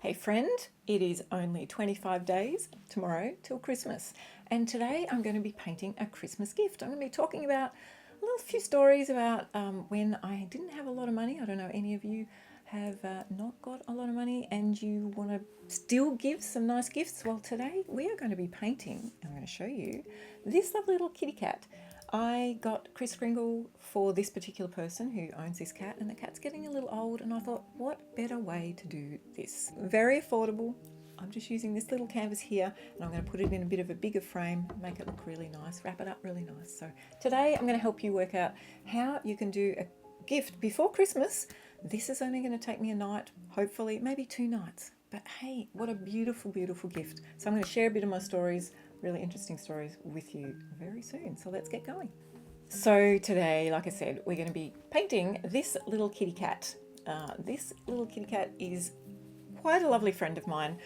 Hey friend, it is only 25 days tomorrow till Christmas, and today I'm going to be painting a Christmas gift. I'm going to be talking about a little few stories about when I didn't have a lot of money. I don't know, any of you have not got a lot of money and you want to still give some nice gifts? Well, today we are going to be painting, I'm going to show you this lovely little kitty cat. I got Kris Kringle for this particular person who owns this cat, and the cat's getting a little old, and I thought, what better way to do this? Very affordable. I'm just using this little canvas here, and I'm going to put it in a bit of a bigger frame, make it look really nice, wrap it up really nice. So today I'm going to help you work out how you can do a gift before Christmas. This is only going to take me a night, hopefully, maybe 2 nights. But hey, what a beautiful, beautiful gift. So I'm going to share a bit of my stories, really interesting stories with you very soon. So let's get going. So today, like I said, we're going to be painting this little kitty cat. This little kitty cat is quite a lovely friend of mine.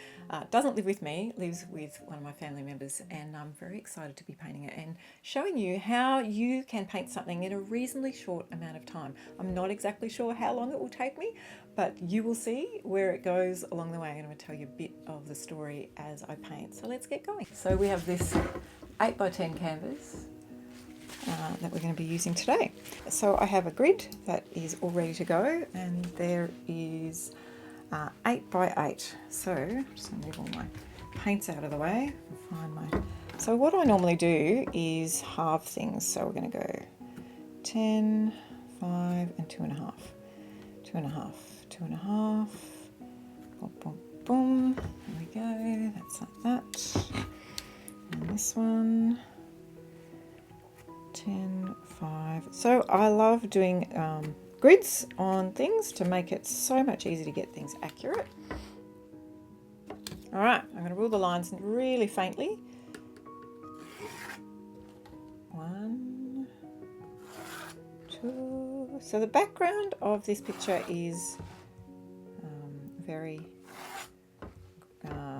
Doesn't live with me, lives with one of my family members, and I'm very excited to be painting it and showing you how you can paint something in a reasonably short amount of time. I'm not exactly sure how long it will take me, but you will see where it goes along the way, and I'm going to tell you a bit of the story as I paint. So let's get going. So we have this 8x10 canvas that we're going to be using today. So I have a grid that is all ready to go, and there is 8x8. So I'm just going to move all my paints out of the way and find my... So what I normally do is halve things. So we're going to go 10, 5 and 2.5. 2.5, 2.5. Boom, boom, boom. There we go. That's like that. And this one 10, 5. So I love doing grids on things to make it so much easier to get things accurate. All right, I'm going to rule the lines really faintly. 1, 2. So the background of this picture is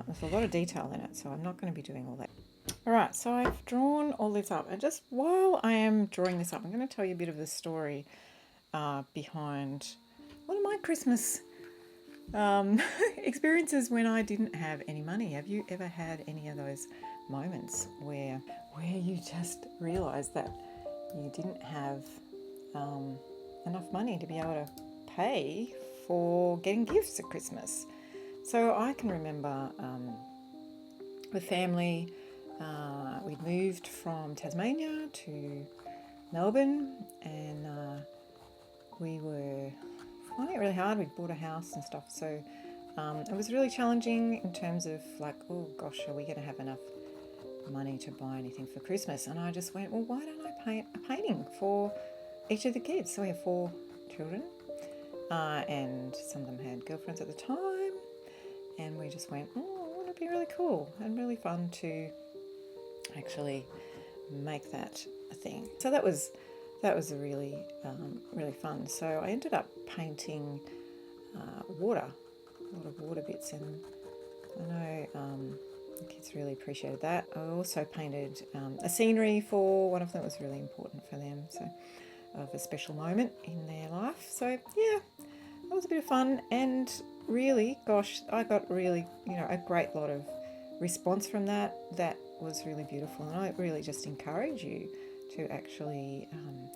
there's a lot of detail in it, so I'm not going to be doing all that. All right, so I've drawn all this up, and just while I am drawing this up, I'm going to tell you a bit of the story behind one of my Christmas experiences when I didn't have any money. Have you ever had any of those moments where you just realised that you didn't have enough money to be able to pay for getting gifts at Christmas? So I can remember with family, we'd moved from Tasmania to Melbourne, and we were finding it really hard. We'd bought a house and stuff, so it was really challenging in terms of like, oh gosh, are we going to have enough money to buy anything for Christmas? And I just went, well, why don't I paint a painting for each of the kids? So we have 4 children, and some of them had girlfriends at the time, and we just went, oh, wouldn't it be really cool and really fun to actually make that a thing? So that was a really fun. So I ended up painting water, a lot of water bits, and I know the kids really appreciated that. I also painted a scenery for one of them. It was really important for them, so of a special moment in their life. So yeah, that was a bit of fun, and really, gosh, I got really, a great lot of response from that. That was really beautiful, and I really just encourage you to actually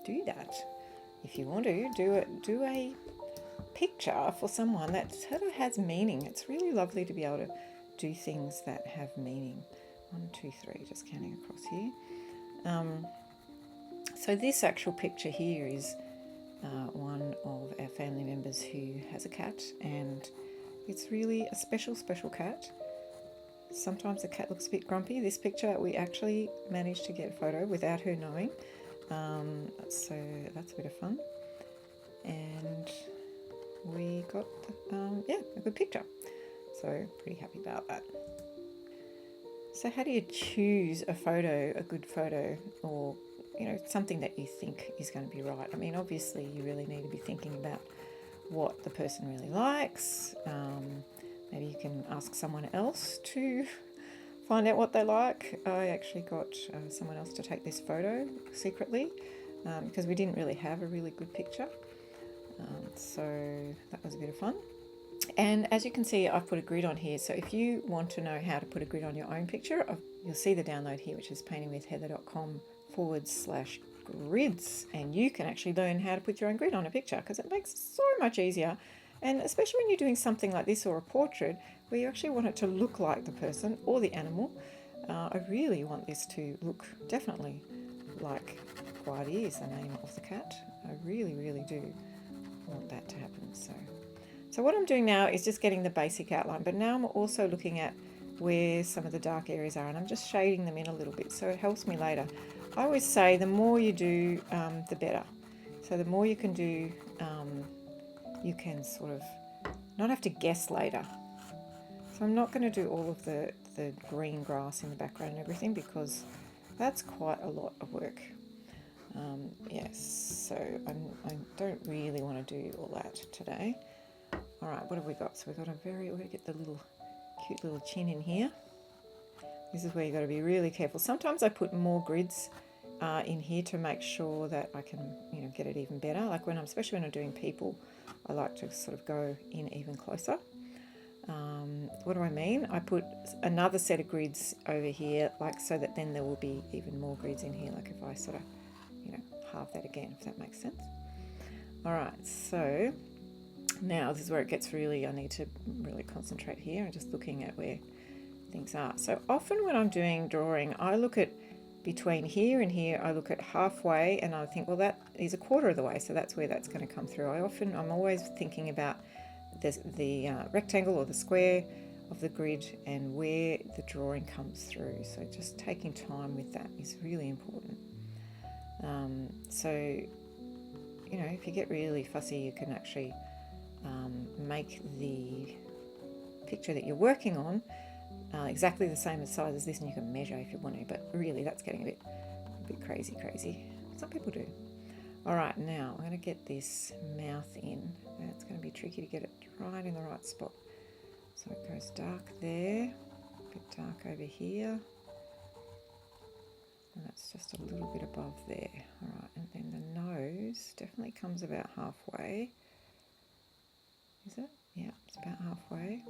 do that. If you want to do a picture for someone that sort of has meaning. It's really lovely to be able to do things that have meaning. 1, 2, 3, just counting across here. So this actual picture here is one of our family members who has a cat, and it's really a special cat. Sometimes the cat looks a bit grumpy. This picture we actually managed to get a photo without her knowing, so that's a bit of fun, and we got a good picture, so pretty happy about that. So how do you choose a good photo, or something that you think is going to be right? I mean, obviously you really need to be thinking about what the person really likes. Maybe you can ask someone else to find out what they like. I actually got someone else to take this photo secretly because we didn't really have a really good picture. So that was a bit of fun. And as you can see, I've put a grid on here. So if you want to know how to put a grid on your own picture, you'll see the download here, which is paintingwithheather.com/grids. And you can actually learn how to put your own grid on a picture, because it makes it so much easier. And especially when you're doing something like this or a portrait, where you actually want it to look like the person or the animal. I really want this to look definitely like Guardi is the name of the cat. I really, really do want that to happen. So what I'm doing now is just getting the basic outline, but now I'm also looking at where some of the dark areas are, and I'm just shading them in a little bit so it helps me later. I always say the more you do, the better. So the more you can do, you can sort of not have to guess later. So I'm not going to do all of the green grass in the background and everything, because that's quite a lot of work. Yes, so I don't really want to do all that today. All right, what have we got? So we've got we're going to get the cute little chin in here. This is where you've got to be really careful. Sometimes I put more grids in here to make sure that I can, get it even better. Like especially when I'm doing people, I like to sort of go in even closer. What do I mean? I put another set of grids over here, like so that then there will be even more grids in here, like if I sort of, halve that again, if that makes sense. All right, so now this is where it gets I need to really concentrate here and just looking at where things are. So often when I'm doing drawing, I look at between here and here, I look at halfway and I think, well, that is a quarter of the way, so that's where that's going to come through. I'm always thinking about the rectangle or the square of the grid and where the drawing comes through. So just taking time with that is really important. So, if you get really fussy, you can actually make the picture that you're working on exactly the same size as this, and you can measure if you want to, but really that's getting a bit crazy. Some people do. All right, now I'm going to get this mouth in. It's going to be tricky to get it right in the right spot. So it goes dark there, a bit dark over here, and that's just a little bit above there. All right, and then the nose definitely comes about halfway. Is it? Yeah, it's about halfway.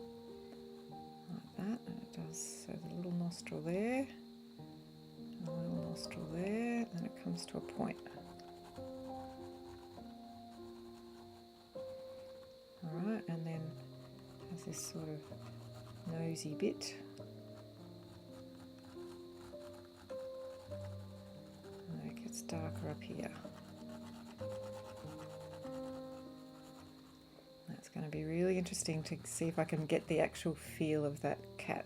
Like that, and it does, so the little nostril there, and the little nostril there, and it comes to a point. Alright, and then has this sort of nosy bit. And it gets darker up here. That's going to be really interesting to see if I can get the actual feel of that cat.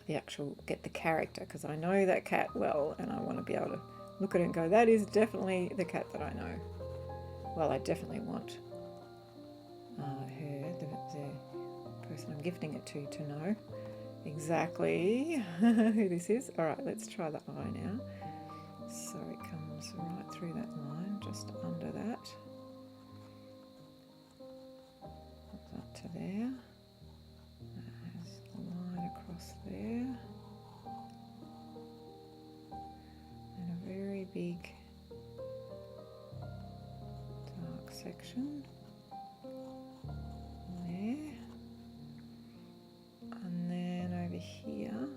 Get the character, because I know that cat well and I want to be able to look at it and go, that is definitely the cat that I know. Well, I definitely want the person I'm gifting it to know exactly who this is. All right, let's try the eye now. So it comes right through that line, just under that. Up to there. That has a line across there. And a very big dark section. There, and then over here,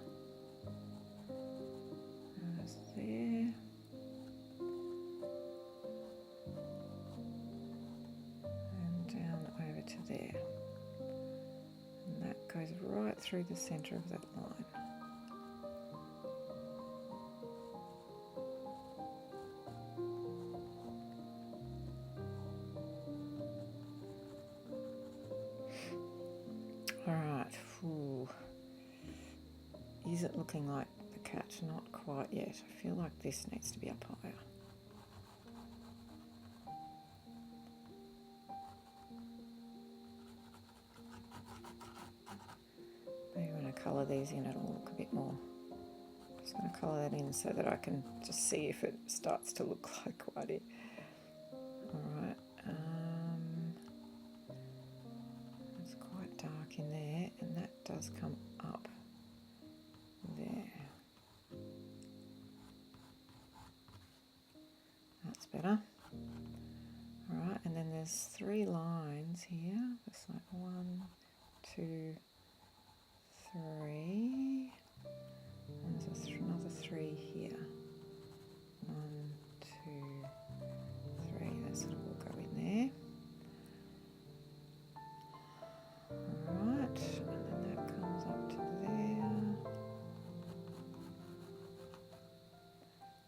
there's there, and down over to there, and that goes right through the centre of that line. Alright, is it looking like the cat? Not quite yet. I feel like this needs to be up higher. Maybe when I colour these in, it'll look a bit more. I'm just going to colour that in so that I can just see if it starts to look like quite it. Alright. It's quite dark in there, and that does come up there. That's better. Alright, and then there's 3 lines here, the It's like 1, 2, 3. And there's another 3 here. 1, 2, 3. That sort of will go in there. Alright, and then that comes up to there.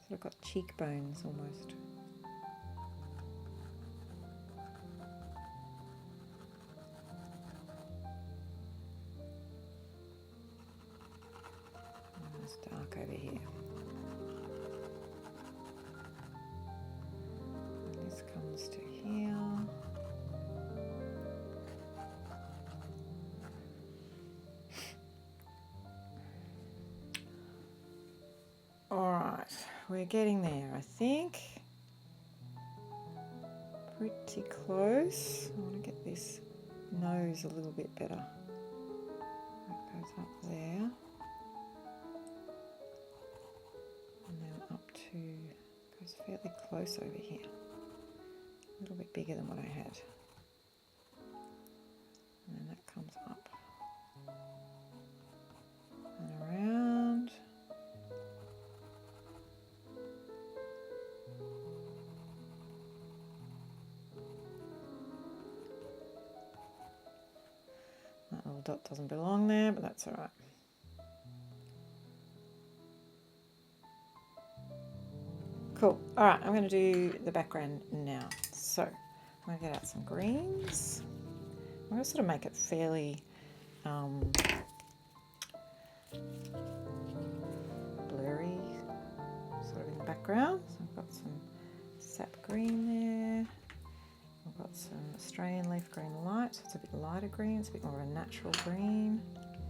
Sort of got cheekbones almost. And it's dark over here. And this comes to here. Alright, we're getting there, I think. Pretty close. I want to get this nose a little bit better. That goes up there. And then up to, goes fairly close over here. A little bit bigger than what I had. And then that comes up and around. That little dot doesn't belong there, but that's all right. Cool. All right, I'm going to do the background now. So I'm going to get out some greens. I'm going to sort of make it fairly blurry, sort of in the background. So I've got some sap green there. I've got some Australian leaf green light, so it's a bit lighter green, it's a bit more of a natural green.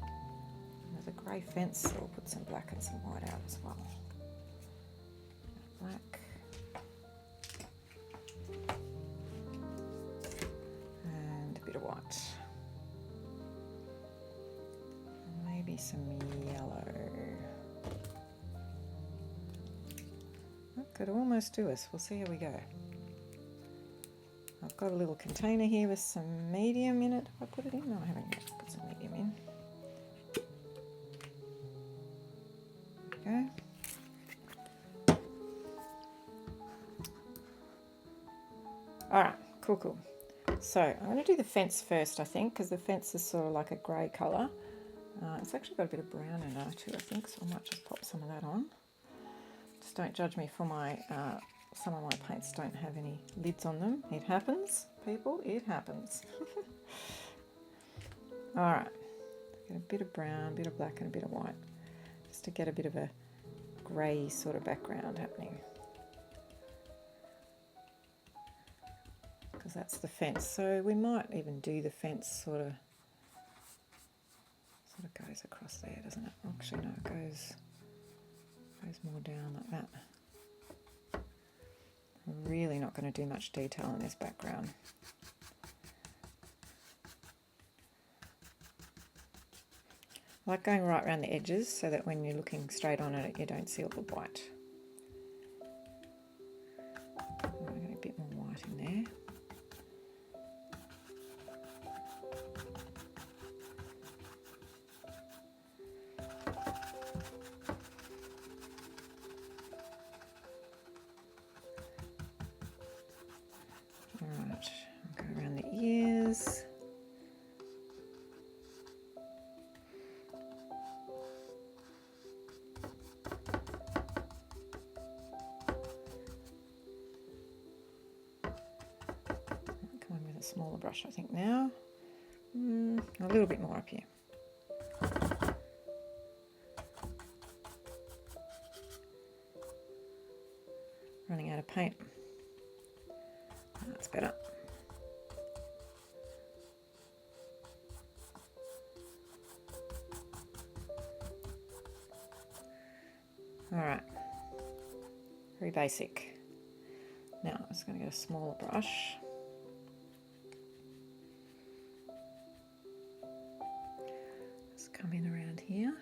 And there's a grey fence, so we'll put some black and some white out as well. Black. And a bit of white. And maybe some yellow. That could almost do us. We'll see how we go. I've got a little container here with some medium in it. Have I put it in? No, I haven't yet. Put some medium in. There we go. Alright, cool. So I'm going to do the fence first, I think, because the fence is sort of like a grey colour. It's actually got a bit of brown in it too, I think, so I might just pop some of that on. Just don't judge me for my... some of my paints don't have any lids on them. It happens, people, it happens. Alright, get a bit of brown, a bit of black and a bit of white, just to get a bit of a grey sort of background happening. Because that's the fence, so we might even do the fence sort of goes across there, doesn't it? Actually, no, it goes more down like that. I'm really not going to do much detail in this background. I like going right around the edges so that when you're looking straight on it, you don't see all the white. I'm going to get a bit more white in there. Alright, go around the ears. Come on with a smaller brush, I think now. A little bit more up here. Running out of paint. That's better. All right, very basic. Now I'm just going to get a smaller brush. Just come in around here.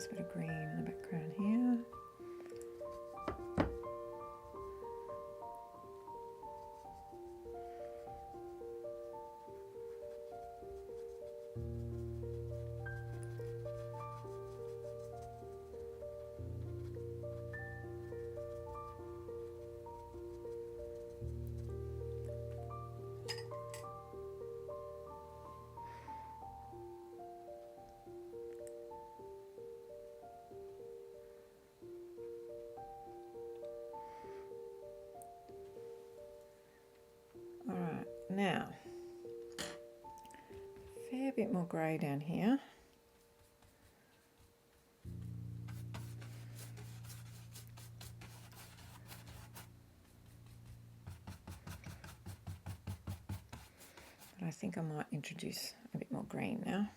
nice bit of green in the background here. All right, now, a fair bit more grey down here. But I think I might introduce a bit more green now.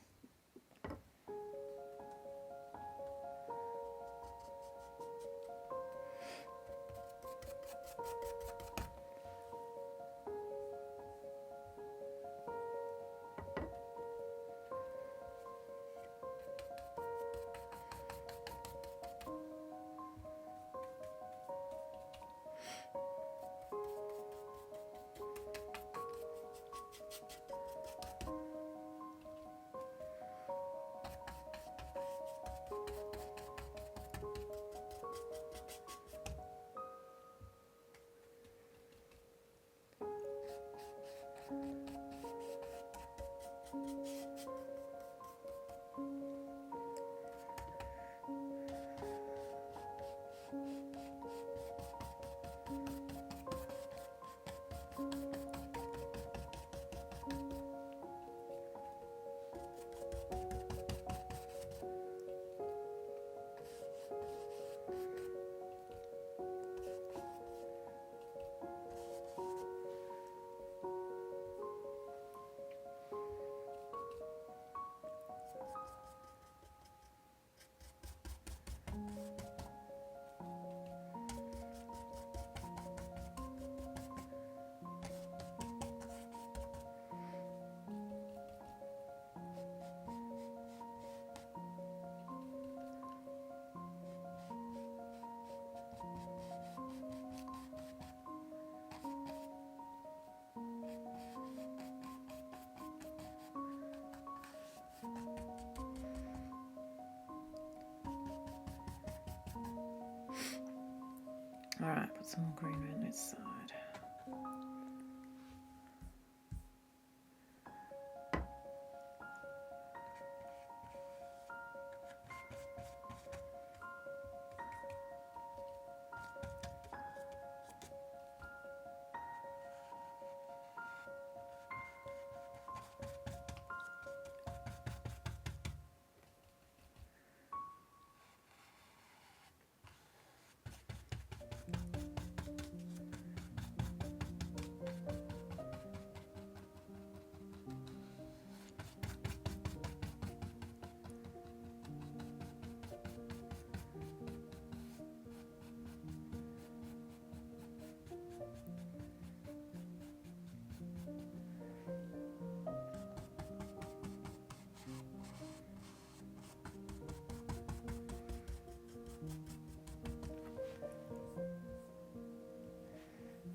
All right, put some more green around this side.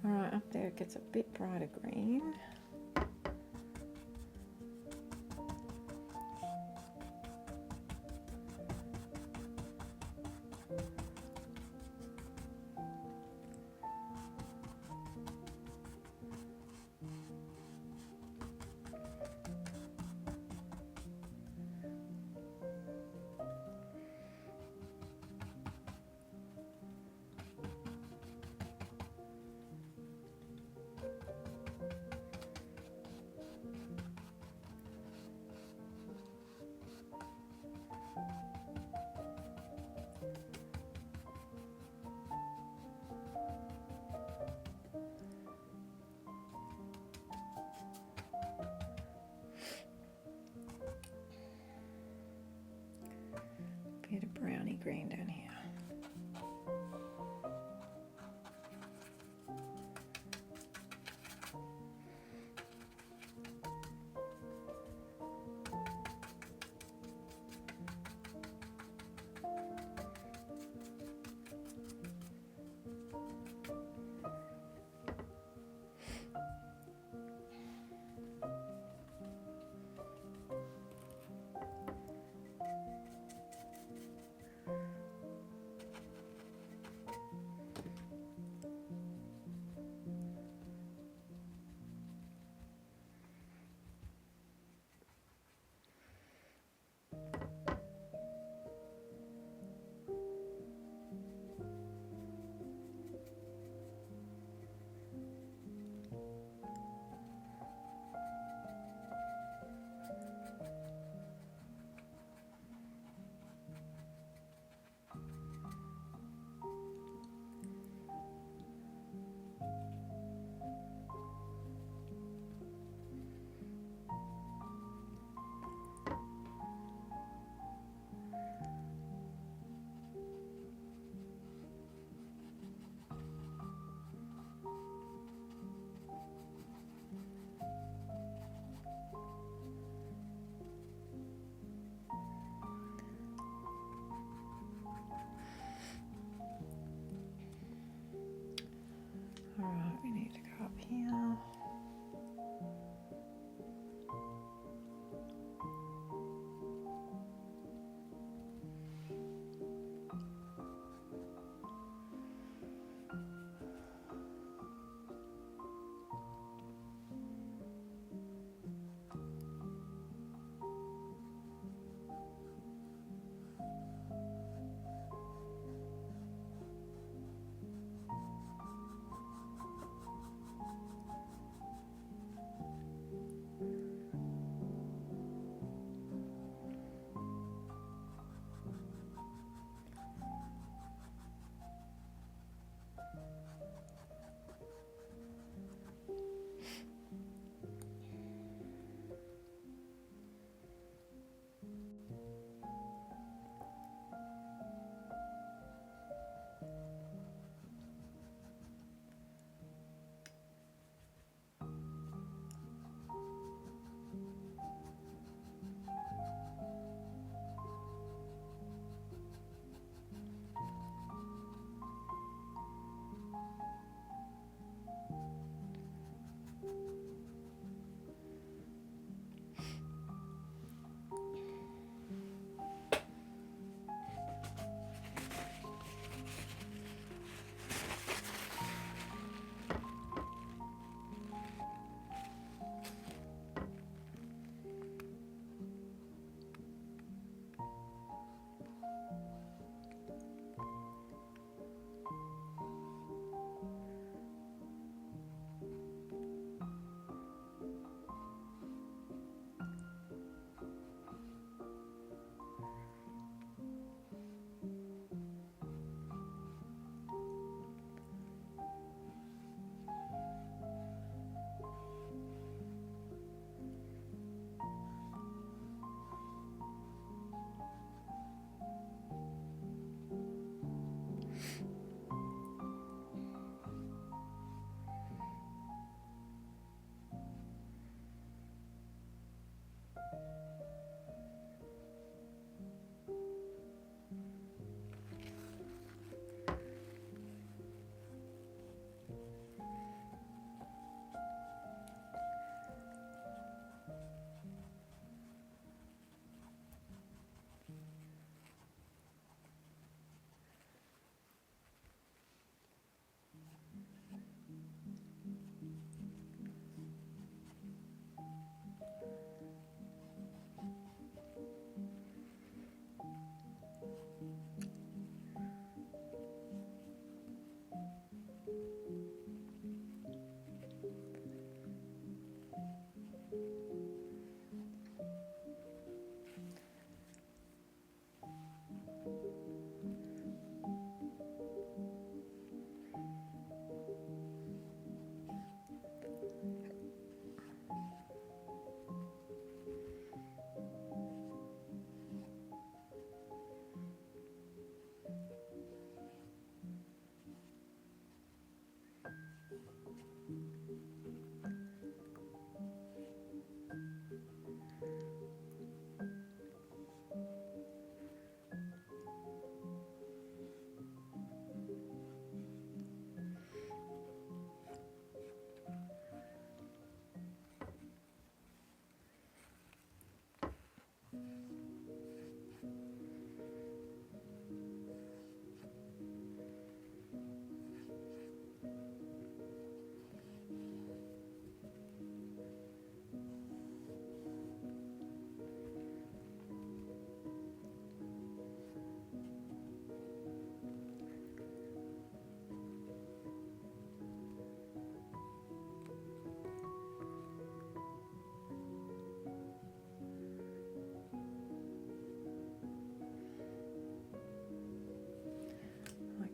All right, up there it gets a bit brighter green. Bit of browny green down here. here.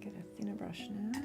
Get a thinner brush now.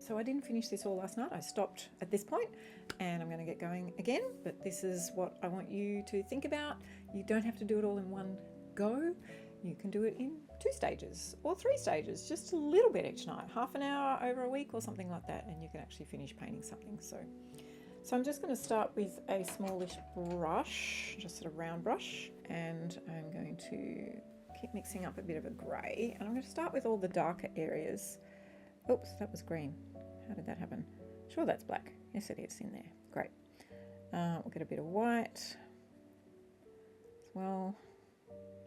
So I didn't finish this all last night. I stopped at this point and I'm going to get going again, but this is what I want you to think about. You don't have to do it all in one go. You can do it in 2 stages or 3 stages, just a little bit each night, half an hour over a week or something like that, and you can actually finish painting something. So I'm just going to start with a smallish brush, just sort of round brush, and I'm going to keep mixing up a bit of a grey, and I'm going to start with all the darker areas. Oops, that was green. How did that happen? Sure, that's black. Yes, it is in there. Great. We'll get a bit of white as well.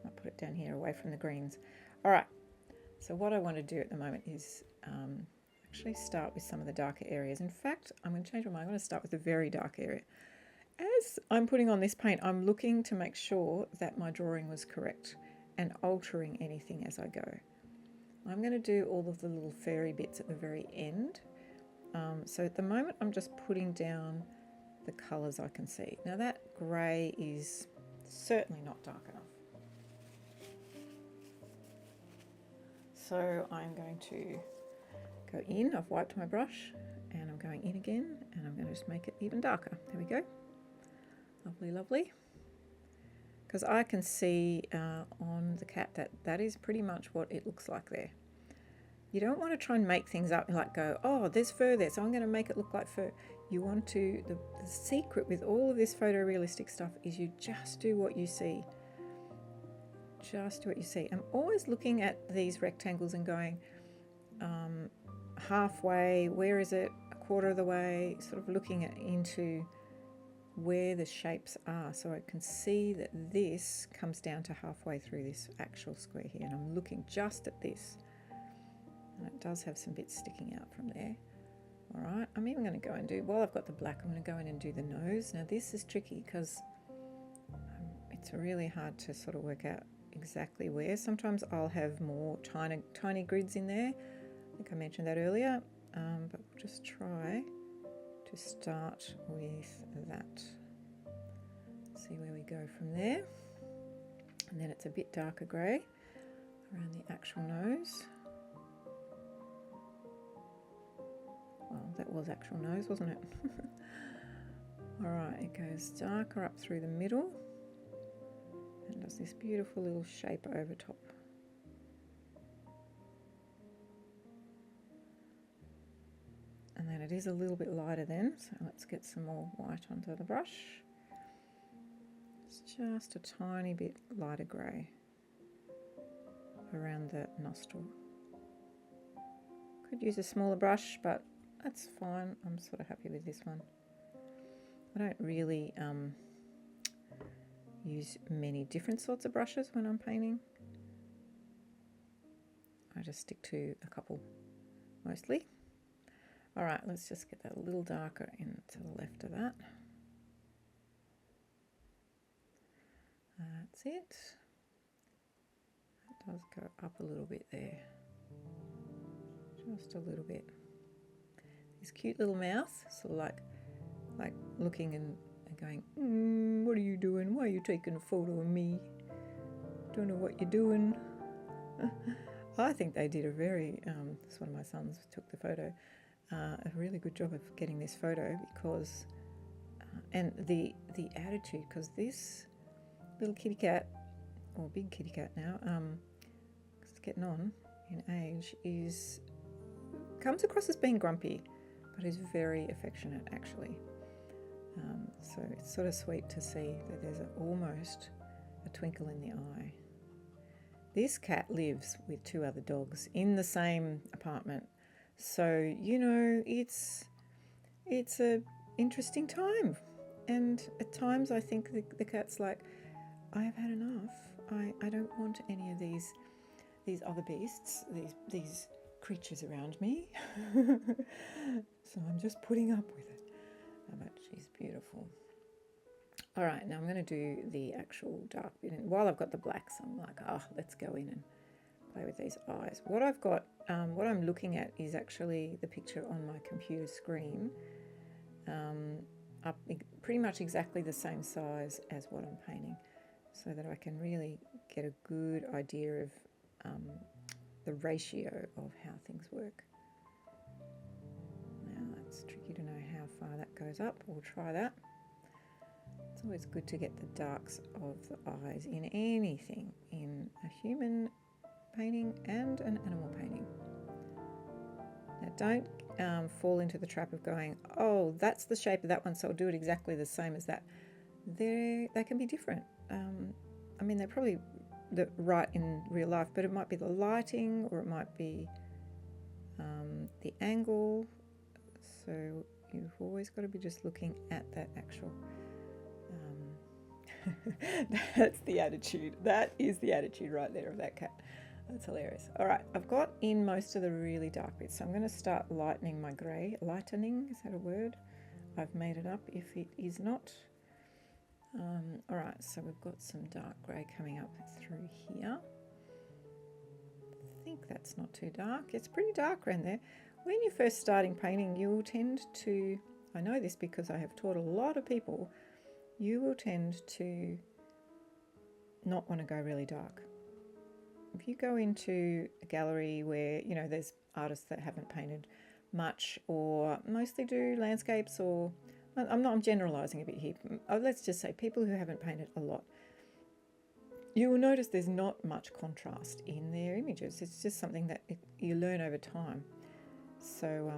I'll put it down here away from the greens. All right. So what I want to do at the moment is actually start with some of the darker areas. In fact, I'm going to change my mind. I'm going to start with the very dark area. As I'm putting on this paint, I'm looking to make sure that my drawing was correct and altering anything as I go. I'm going to do all of the little fairy bits at the very end. So at the moment, I'm just putting down the colours I can see. Now that grey is certainly not dark enough. So I'm going to go in. I've wiped my brush and I'm going in again, and I'm going to just make it even darker. There we go. Lovely, lovely. Because I can see on the cat that is pretty much what it looks like there. You don't want to try and make things up, like go, oh, there's fur there, so I'm going to make it look like fur. You want to, the secret with all of this photorealistic stuff is you just do what you see. Just do what you see. I'm always looking at these rectangles and going halfway, where is it, a quarter of the way, sort of looking into where the shapes are, so I can see that this comes down to halfway through this actual square here, and I'm looking just at this. And it does have some bits sticking out from there. All right, I'm even going to go and do, while I've got the black, I'm going to go in and do the nose. Now this is tricky because it's really hard to sort of work out exactly where. Sometimes I'll have more tiny grids in there. I think I mentioned that earlier, but we'll just try to start with that. See where we go from there. And then it's a bit darker grey around the actual nose. Well, that was actual nose, wasn't it? All right, it goes darker up through the middle and does this beautiful little shape over top. And then it is a little bit lighter then, so let's get some more white onto the brush. It's just a tiny bit lighter grey around the nostril. Could use a smaller brush, but that's fine. I'm sort of happy with this one. I don't really use many different sorts of brushes when I'm painting. I just stick to a couple mostly. All right, let's just get that a little darker into the left of that. That's it. That does go up a little bit there. Just a little bit. His cute little mouth, sort of like looking and going, what are you doing? Why are you taking a photo of me? Don't know what you're doing. I think they did a very, this one of my sons took the photo, a really good job of getting this photo because, and the attitude, because this little kitty cat, or big kitty cat now, it's getting on in age, comes across as being grumpy, but is very affectionate actually. So it's sort of sweet to see that there's almost a twinkle in the eye. This cat lives with 2 other dogs in the same apartment. So, you know, it's a interesting time. And at times I think the cat's like, I have had enough. I don't want any of these other beasts, these creatures around me. So I'm just putting up with it. But she's beautiful. All right, now I'm going to do the actual dark bit. And while I've got the blacks, I'm like, let's go in and play with these eyes. What I've got, what I'm looking at is actually the picture on my computer screen, up pretty much exactly the same size as what I'm painting, so that I can really get a good idea of the ratio of how things work. It's tricky to know how far that goes up. We'll try that. It's always good to get the darks of the eyes in anything, in a human painting and an animal painting. Now don't fall into the trap of going, oh, that's the shape of that one, so I'll do it exactly the same as that. They can be different. I mean, they're probably right in real life, but it might be the lighting, or it might be the angle. So you've always got to be just looking at that actual that's the attitude. That is the attitude right there of that cat. That's hilarious. All right, I've got in most of the really dark bits, so I'm going to start lightening my grey. Lightening, is that a word? I've made it up if it is not. All right, so we've got some dark grey coming up through here. I think that's not too dark. It's pretty dark around there. When you're first starting painting, you will tend to, I know this because I have taught a lot of people, you will tend to not want to go really dark. If you go into a gallery where, you know, there's artists that haven't painted much or mostly do landscapes, or I'm generalising a bit here. Let's just say people who haven't painted a lot. You will notice there's not much contrast in their images. It's just something that you learn over time. So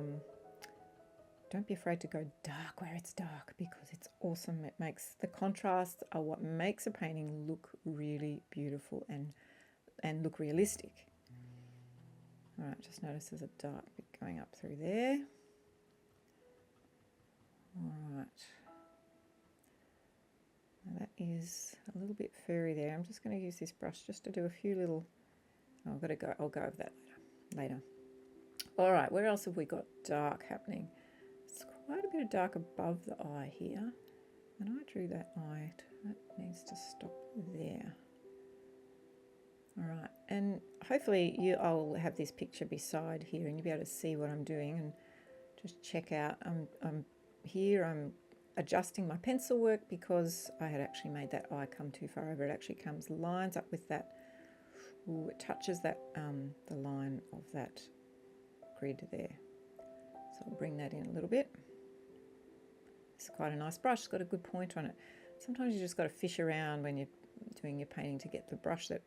don't be afraid to go dark where it's dark, because it's awesome. It makes the contrasts are what makes a painting look really beautiful and look realistic. All right, just notice there's a dark bit going up through there. All right. Now that is a little bit furry there. I'm just going to use this brush just to do a few little, I'll go over that later. All right, where else have we got dark happening? It's quite a bit of dark above the eye here. And I drew that eye, that needs to stop there. All right, and hopefully I'll have this picture beside here and you'll be able to see what I'm doing and just check out. I'm adjusting my pencil work because I had actually made that eye come too far over. It actually lines up with that. Ooh, it touches that the line of that grid there. So I'll bring that in a little bit. It's quite a nice brush. It's got a good point on it. Sometimes you just got to fish around when you're doing your painting to get the brush that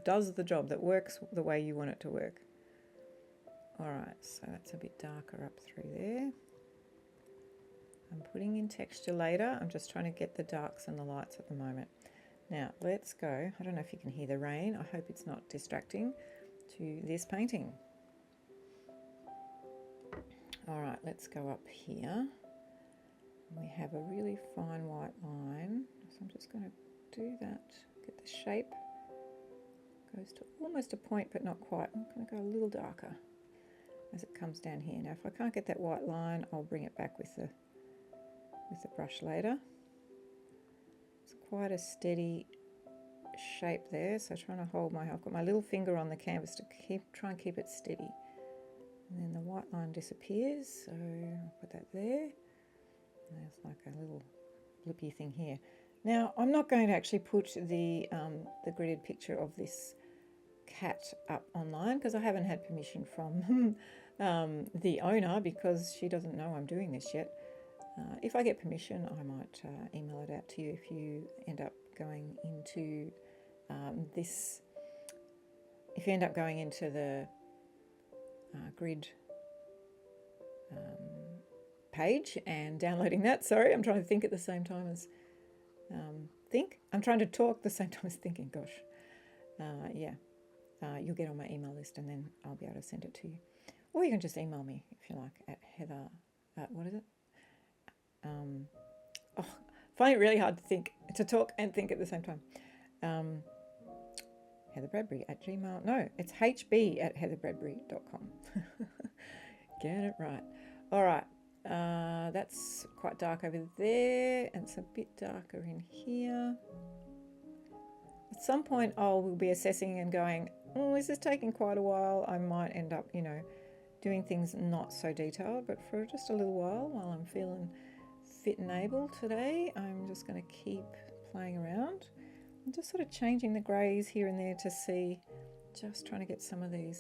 does the job, that works the way you want it to work. All right, so that's a bit darker up through there. I'm putting in texture later. I'm just trying to get the darks and the lights at the moment. Now let's go. I don't know if you can hear the rain. I hope it's not distracting to this painting. All right, let's go up here. We have a really fine white line. So I'm just going to do that, get the shape. Goes to almost a point, but not quite. I'm going to go a little darker as it comes down here. Now, if I can't get that white line, I'll bring it back with the brush later. It's quite a steady shape there, so trying to hold I've got my little finger on the canvas to try and keep it steady. And then the white line disappears, so I'll put that there. And there's like a little blippy thing here. Now, I'm not going to actually put the gridded picture of this cat up online because I haven't had permission from the owner, because she doesn't know I'm doing this yet. If I get permission, I might email it out to you if you end up going into the grid page and downloading that. Sorry, I'm trying to think at the same time as I'm trying to talk the same time as thinking. Gosh, you'll get on my email list and then I'll be able to send it to you. Or you can just email me if you like at Heather. What is it? I find it really hard to talk and think at the same time. Heather Bradbury at Gmail. No, it's hb@heatherbradbury.com. Get it right. All right. That's quite dark over there, and it's a bit darker in here. At some point, we'll be assessing and going, oh, this is taking quite a while. I might end up, doing things not so detailed, but for just a little while I'm feeling fit and able today, I'm just going to keep playing around. I'm just sort of changing the greys here and there to see, just trying to get some of the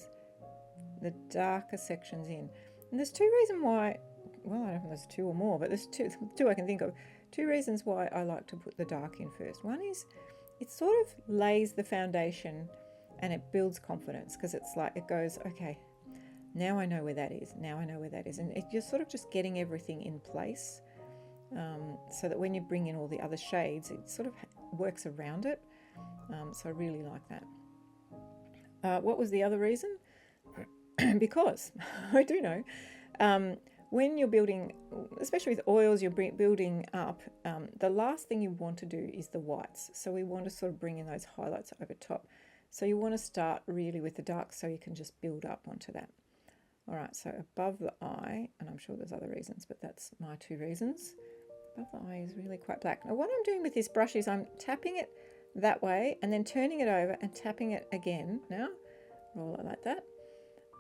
darker sections in. And there's two reasons why well, I don't know if there's two or more, but there's two I can think of. Two reasons why I like to put the dark in first. One is it sort of lays the foundation and it builds confidence, because it's like it goes, okay, now I know where that is. Now I know where that is. And you're sort of just getting everything in place, so that when you bring in all the other shades, it sort of works around it. So I really like that. What was the other reason? Because I do know, when you're building, especially with oils, you're building up, the last thing you want to do is the whites. So we want to sort of bring in those highlights over top. So you want to start really with the dark so you can just build up onto that. All right, so above the eye, and I'm sure there's other reasons, but that's my two reasons. Above the eye is really quite black. Now what I'm doing with this brush is I'm tapping it that way and then turning it over and tapping it again. Now, roll it like that,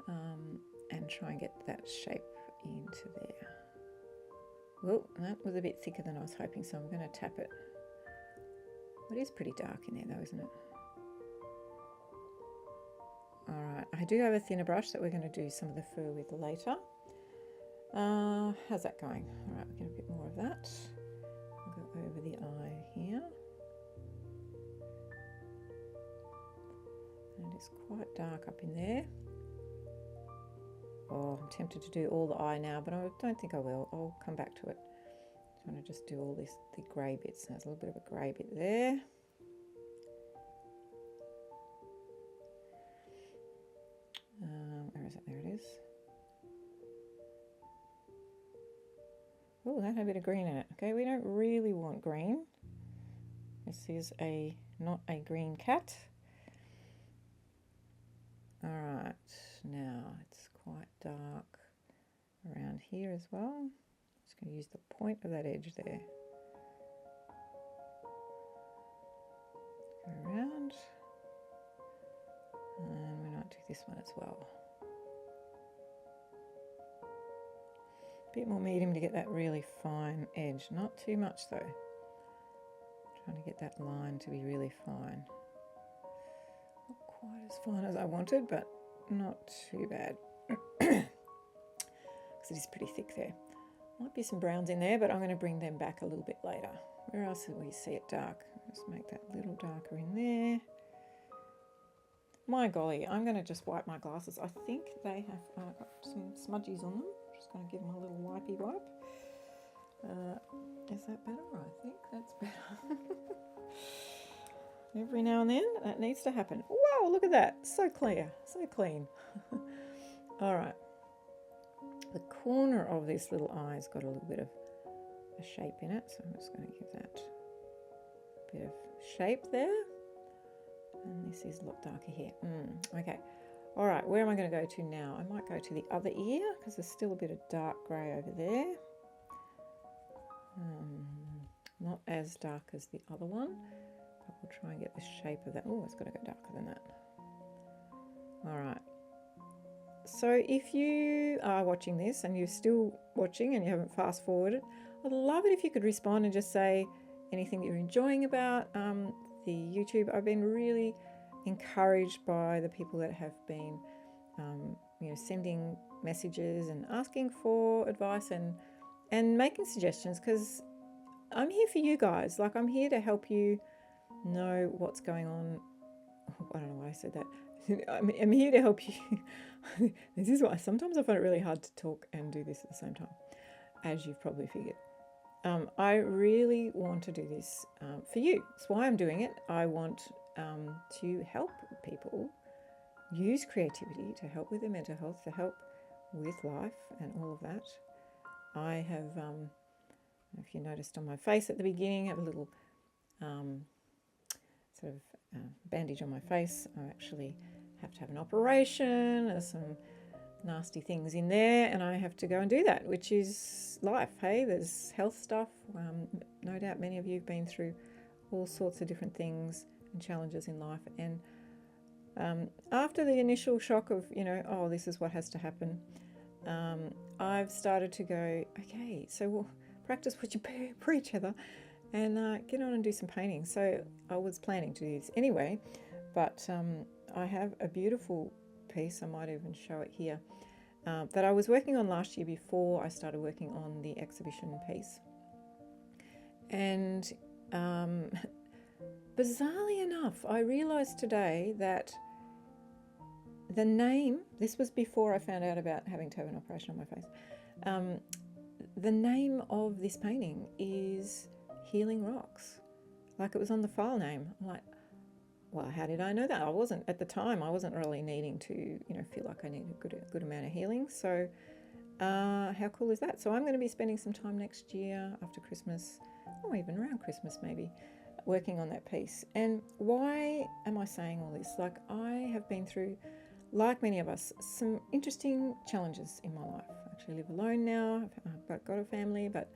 and try and get that shape into there. Well, that was a bit thicker than I was hoping, so I'm going to tap it. It is pretty dark in there though, isn't it? Alright, I do have a thinner brush that we're going to do some of the fur with later. How's that going? Alright, we'll get a bit more of that. I'll go over the eye here. And it's quite dark up in there. Oh, I'm tempted to do all the eye now, but I don't think I will. I'll come back to it. I'm trying to just do all the grey bits. There's a little bit of a grey bit there. Where is it? There it is. Oh, that had a bit of green in it. Okay, we don't really want green. This is not a green cat. All right, now it's quite dark around here as well. Just going to use the point of that edge there. Go around. And we might do this one as well. A bit more medium to get that really fine edge. Not too much though. Trying to get that line to be really fine. Not quite as fine as I wanted, but not too bad. Because it is pretty thick there. Might be some browns in there, but I'm going to bring them back a little bit later. Where else do we see it dark? Just make that a little darker in there. My golly, I'm going to just wipe my glasses. I think they have got some smudgies on them. Just going to give them a little wipey wipe. Is that better? I think that's better. Every now and then that needs to happen. Wow, look at that. So clear, so clean. All right. The corner of this little eye's got a little bit of a shape in it. So I'm just going to give that a bit of shape there. And this is a lot darker here. Okay. All right, where am I going to go to now? I might go to the other ear because there's still a bit of dark grey over there. Not as dark as the other one, but we'll try and get the shape of that. Oh, it's got to go darker than that. All right. So if you are watching this and you're still watching and you haven't fast forwarded, I'd love it if you could respond and just say anything that you're enjoying about the YouTube. I've been really encouraged by the people that have been sending messages and asking for advice and making suggestions, because I'm here for you guys. Like, I'm here to help you know what's going on. I don't know why I said that. I'm here to help you. This is why sometimes I find it really hard to talk and do this at the same time, as you've probably figured. I really want to do this for you. That's why I'm doing it. I want to help people use creativity to help with their mental health, to help with life and all of that. I have, if you noticed on my face at the beginning, I have a little bandage on my face. I actually have to have an operation. There's some nasty things in there, and I have to go and do that, which is life. Hey, there's health stuff. No doubt many of you have been through all sorts of different things and challenges in life, and after the initial shock of, oh, this is what has to happen, I've started to go, okay, so we'll practice what you preach, Heather, and get on and do some painting. So I was planning to do this anyway, but I have a beautiful piece. I might even show it here. that I was working on last year before I started working on the exhibition piece. And bizarrely enough, I realised today that the name, this was before I found out about having to have an operation on my face, the name of this painting is Healing Rocks. Like it was on the file name. I'm like, well, how did I know that? I wasn't, at the time, I wasn't really needing to, feel like I needed a good amount of healing. So how cool is that? So I'm going to be spending some time next year after Christmas, or even around Christmas maybe, working on that piece. And why am I saying all this? Like, I have been through, like many of us, some interesting challenges in my life. I actually live alone now. I've got a family, but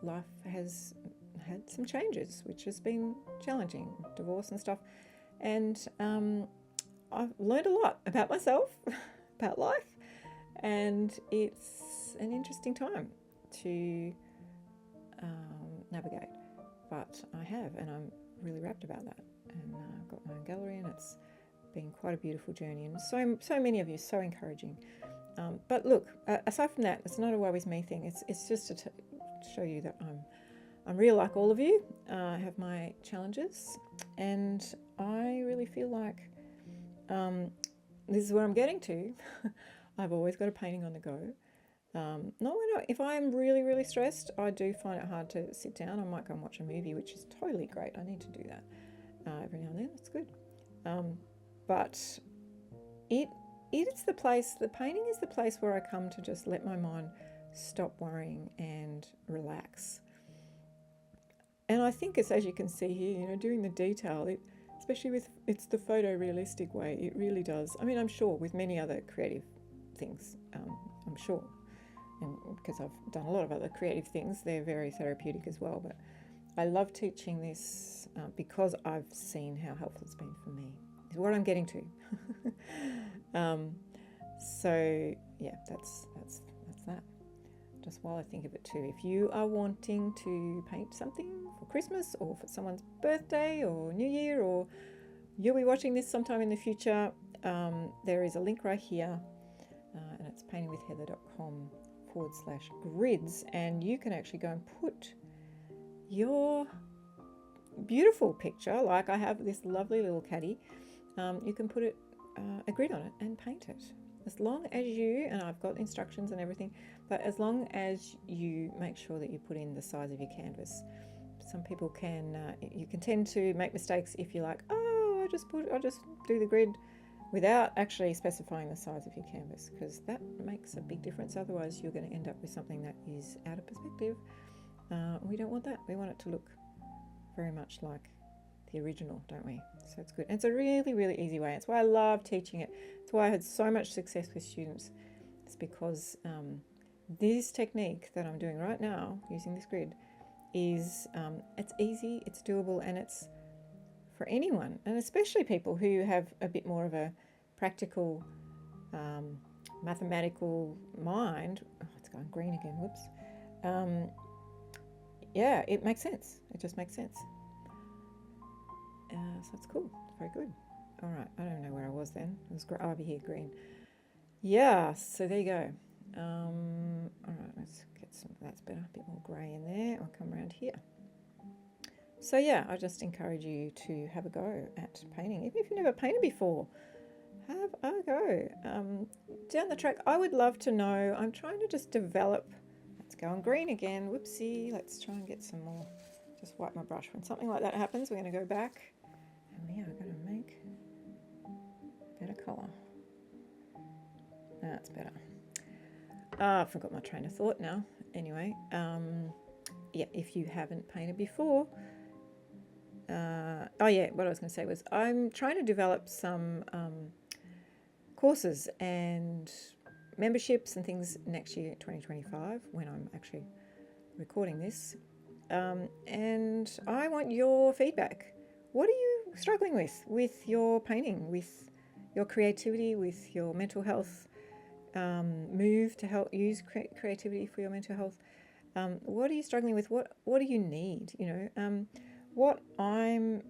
life has had some changes, which has been challenging, divorce and stuff. And I've learned a lot about myself, about life, and it's an interesting time to navigate. But I have, and I'm really rapt about that. And I've got my own gallery, and it's been quite a beautiful journey, and so many of you, so encouraging. But look, aside from that, it's not a woe is me thing. It's just to show you that I'm real like all of you. I have my challenges, and I really feel like this is where I'm getting to. I've always got a painting on the go. If I'm really, really stressed, I do find it hard to sit down. I might go and watch a movie, which is totally great. I need to do that every now and then. It's good. But it's the place, the painting is the place where I come to just let my mind stop worrying and relax. And I think it's, as you can see here, doing the detail, especially with it's the photorealistic way, it really does. I mean, I'm sure with many other creative things, I'm sure, and because I've done a lot of other creative things, they're very therapeutic as well. But I love teaching this because I've seen how helpful it's been for me. Is what I'm getting to. So yeah, that's that. Just while I think of it too, if you are wanting to paint something for Christmas or for someone's birthday or New Year, or you'll be watching this sometime in the future, there is a link right here, and it's paintingwithheather.com/grids, and you can actually go and put your beautiful picture, like I have this lovely little caddy. You can put a grid on it and paint it. As long as you, and I've got instructions and everything, but as long as you make sure that you put in the size of your canvas. Some people you can tend to make mistakes if you're like, oh, I'll just do the grid without actually specifying the size of your canvas, because that makes a big difference. Otherwise, you're going to end up with something that is out of perspective. We don't want that. We want it to look very much like the original, don't we? So it's good. And it's a really, really easy way. It's why I love teaching it. It's why I had so much success with students. It's because this technique that I'm doing right now, using this grid, is it's easy, it's doable, and it's for anyone, and especially people who have a bit more of a practical, mathematical mind. Oh, it's going green again, whoops. Yeah, it makes sense. It just makes sense. So it's cool. It's very good. All right, I don't know where I was then. It was over here, green. Yeah, so there you go. All right, let's get some, that's better, a bit more grey in there. I'll come around here. So yeah, I just encourage you to have a go at painting. Even if you've never painted before, have a go. Down the track, I would love to know, I'm trying to just develop, let's go on green again, whoopsie, let's try and get some more, just wipe my brush. When something like that happens, we're going to go back, and we are going to make better colour. That's better. I forgot my train of thought now. Anyway, yeah, if you haven't painted before, oh yeah, what I was going to say was I'm trying to develop some courses and memberships and things next year, 2025, when I'm actually recording this. And I want your feedback. What are you struggling with your painting, with your creativity, with your mental health? Move to help use creativity for your mental health. What are you struggling with? What do you need? What I'm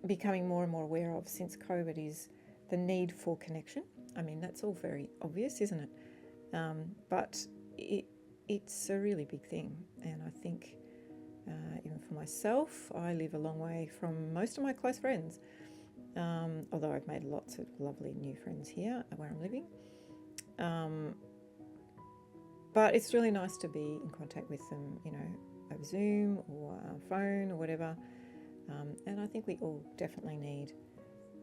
becoming more and more aware of since COVID is the need for connection. I mean, that's all very obvious, isn't it? But it's a really big thing, and I think even for myself, I live a long way from most of my close friends, although I've made lots of lovely new friends here where I'm living. But it's really nice to be in contact with them, you know, over Zoom or phone or whatever. And I think we all definitely need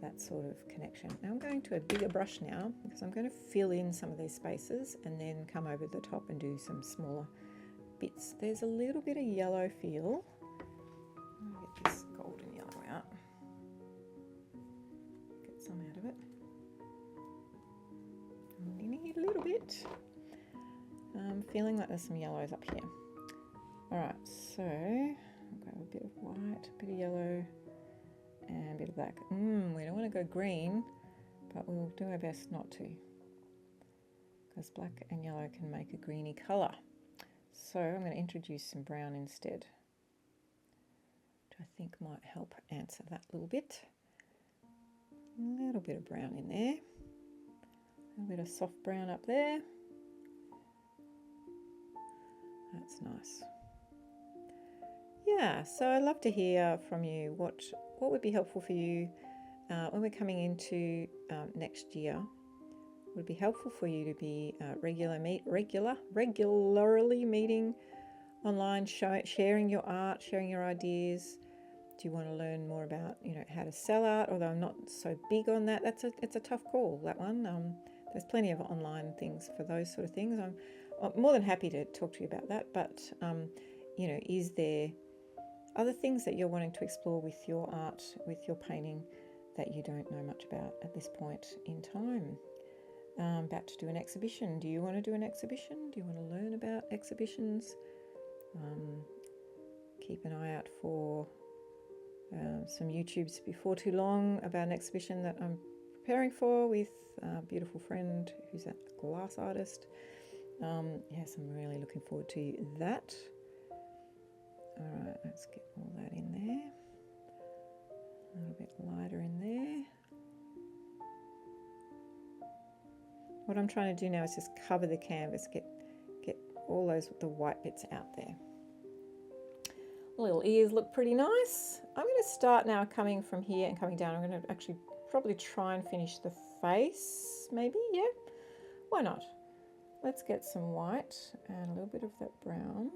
that sort of connection. Now I'm going to a bigger brush now because I'm going to fill in some of these spaces and then come over the top and do some smaller bits. There's a little bit of yellow feel. I'll get this golden yellow out. Get some out of it. Only need a little bit. I'm feeling like there's some yellows up here. Alright, so I'll grab a bit of white, a bit of yellow, and a bit of black. We don't want to go green, but we'll do our best not to, because black and yellow can make a greeny colour. So I'm going to introduce some brown instead, which I think might help answer that little bit. A little bit of brown in there, a little bit of soft brown up there. That's nice. Yeah, so I'd love to hear from you what would be helpful for you when we're coming into next year. Would it be helpful for you to be regularly meeting online, sharing your art, sharing your ideas? Do you want to learn more about, you know, how to sell art? Although I'm not so big on that. It's a tough call, that one. There's plenty of online things for those sort of things. I'm more than happy to talk to you about that. But you know, is there other things that you're wanting to explore with your art, with your painting, that you don't know much about at this point in time? About to do an exhibition. Do you want to do an exhibition? Do you want to learn about exhibitions? Keep an eye out for some YouTubes before too long about an exhibition that I'm preparing for with a beautiful friend who's a glass artist. Yes, I'm really looking forward to that. All right, let's get all that in there. A little bit lighter in there. What I'm trying to do now is just cover the canvas, get all the white bits out there. Little ears look pretty nice. I'm going to start now coming from here and coming down. I'm going to actually probably try and finish the face, maybe, yeah. Why not? Let's get some white and a little bit of that brown.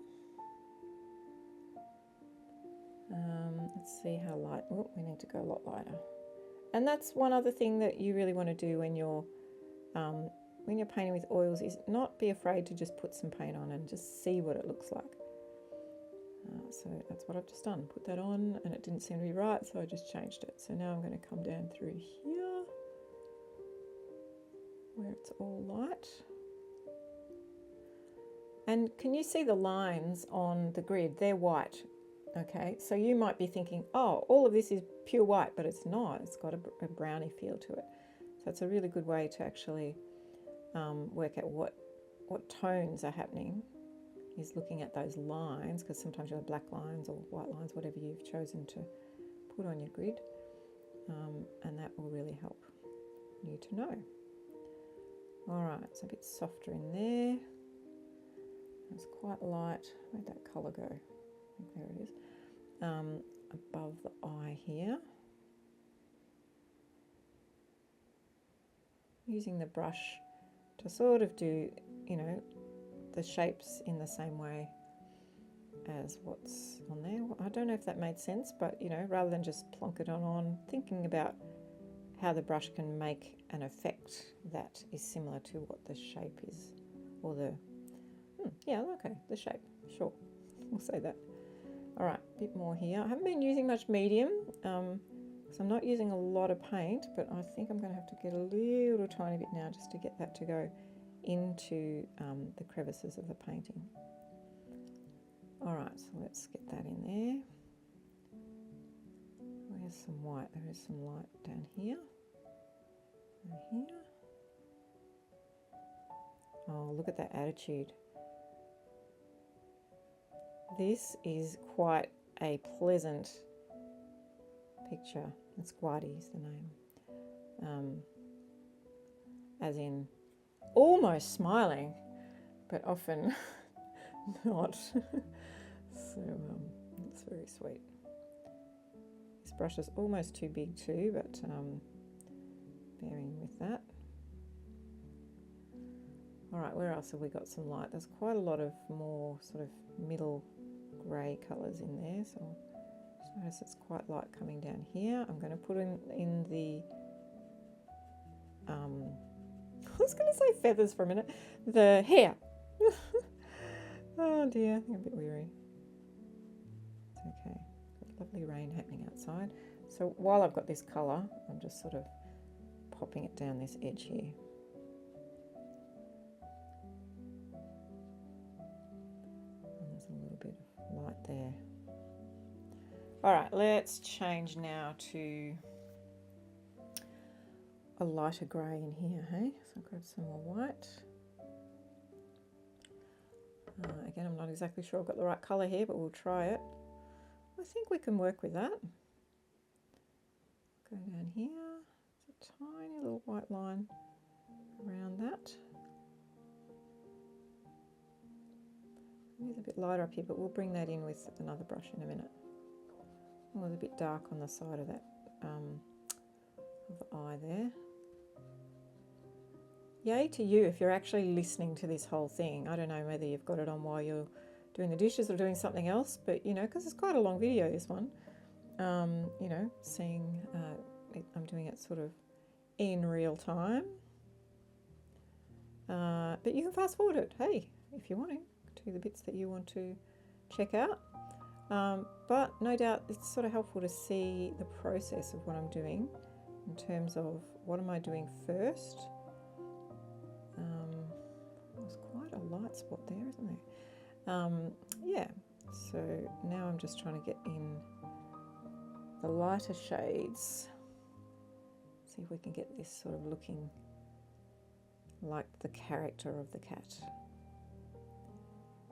Let's see how light. Oh, we need to go a lot lighter. And that's one other thing that you really want to do when you're painting with oils, is not be afraid to just put some paint on and just see what it looks like. So that's what I've just done. Put that on and it didn't seem to be right, so I just changed it. So now I'm going to come down through here where it's all light. And can you see the lines on the grid? They're white. Okay, so you might be thinking, oh, all of this is pure white, but it's not. It's got a browny feel to it. So it's a really good way to actually work out what tones are happening, is looking at those lines, because sometimes you have black lines or white lines, whatever you've chosen to put on your grid, and that will really help you to know. All right, it's a bit softer in there. It's quite light. Where'd that colour go? I think there it is. Above the eye here. Using the brush to sort of do, you know, the shapes in the same way as what's on there. I don't know if that made sense, but, you know, rather than just plonk it on, thinking about how the brush can make an effect that is similar to what the shape is, or the, yeah, okay, the shape, sure, we'll say that. All right, a bit more here. I haven't been using much medium, because I'm not using a lot of paint, but I think I'm going to have to get a little tiny bit now just to get that to go into the crevices of the painting. All right, so let's get that in there. Where's some white? There is some light down here and here. Oh, look at that attitude. This is quite a pleasant picture. It's Guardi is the name. as in almost smiling, but often not. So it's very sweet. This brush is almost too big too, but bearing with that. All right, where else have we got some light? There's quite a lot of more sort of middle grey colours in there, so just notice it's quite light coming down here. I'm going to put in the I was going to say feathers for a minute, the hair. Oh dear, I think I'm a bit weary. It's okay, got lovely rain happening outside. So while I've got this colour, I'm just sort of popping it down this edge here. And there's a little bit of light there. All right, let's change now to a lighter grey in here, hey? So I'll grab some more white. Again, I'm not exactly sure I've got the right colour here, but we'll try it. I think we can work with that. Go down here, it's a tiny little white line around that. It is a bit lighter up here, but we'll bring that in with another brush in a minute. Oh, it's a bit dark on the side of that of the eye there. Yay to you if you're actually listening to this whole thing. I don't know whether you've got it on while you're doing the dishes or doing something else, but you know, because it's quite a long video, this one. You know, seeing I'm doing it sort of in real time. But you can fast forward it, hey, if you want to the bits that you want to check out. But no doubt it's sort of helpful to see the process of what I'm doing in terms of what am I doing first. There's quite a light spot there, isn't there? Yeah, so now I'm just trying to get in the lighter shades. See if we can get this sort of looking like the character of the cat.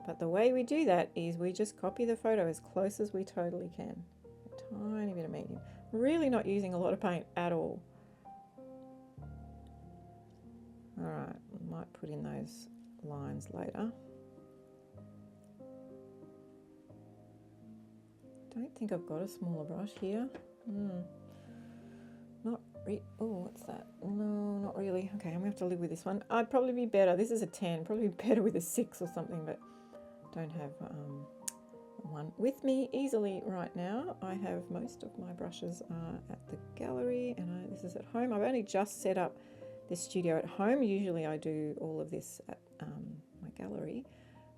But the way we do that is we just copy the photo as close as we totally can. A tiny bit of medium. Really not using a lot of paint at all. All right, might put in those lines later. Don't think I've got a smaller brush here. Oh, what's that? No, not really. Okay, I'm gonna have to live with this one. I'd probably be better. This is a 10. Probably be better with a 6 or something, but don't have one with me easily right now. I have most of my brushes at the gallery, and this is at home. I've only just set up this studio at home. Usually I do all of this at my gallery,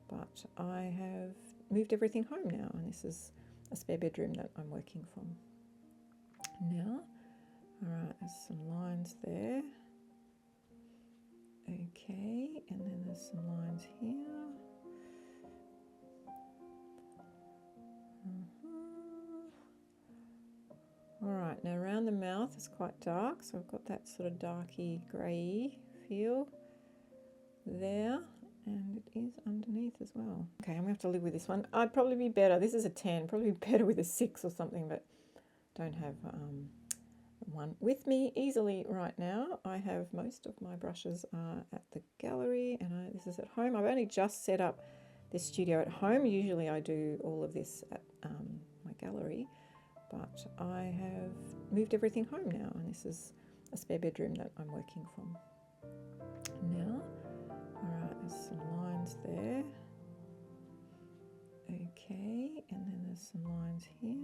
but I have moved everything home now, and this is a spare bedroom that I'm working from now. All right, there's some lines there. Okay, and then there's some lines here. All right, now around the mouth is quite dark, so I've got that sort of darky grey feel there, and it is underneath as well. Okay, I'm gonna have to live with this one. I'd probably be better. This is a 10, probably be better with a 6 or something, but don't have one with me easily right now. I have most of my brushes at the gallery, and this is at home. I've only just set up this studio at home. Usually I do all of this at my gallery, but I have moved everything home now, and this is a spare bedroom that I'm working from now. All right, there's some lines there. Okay, and then there's some lines here.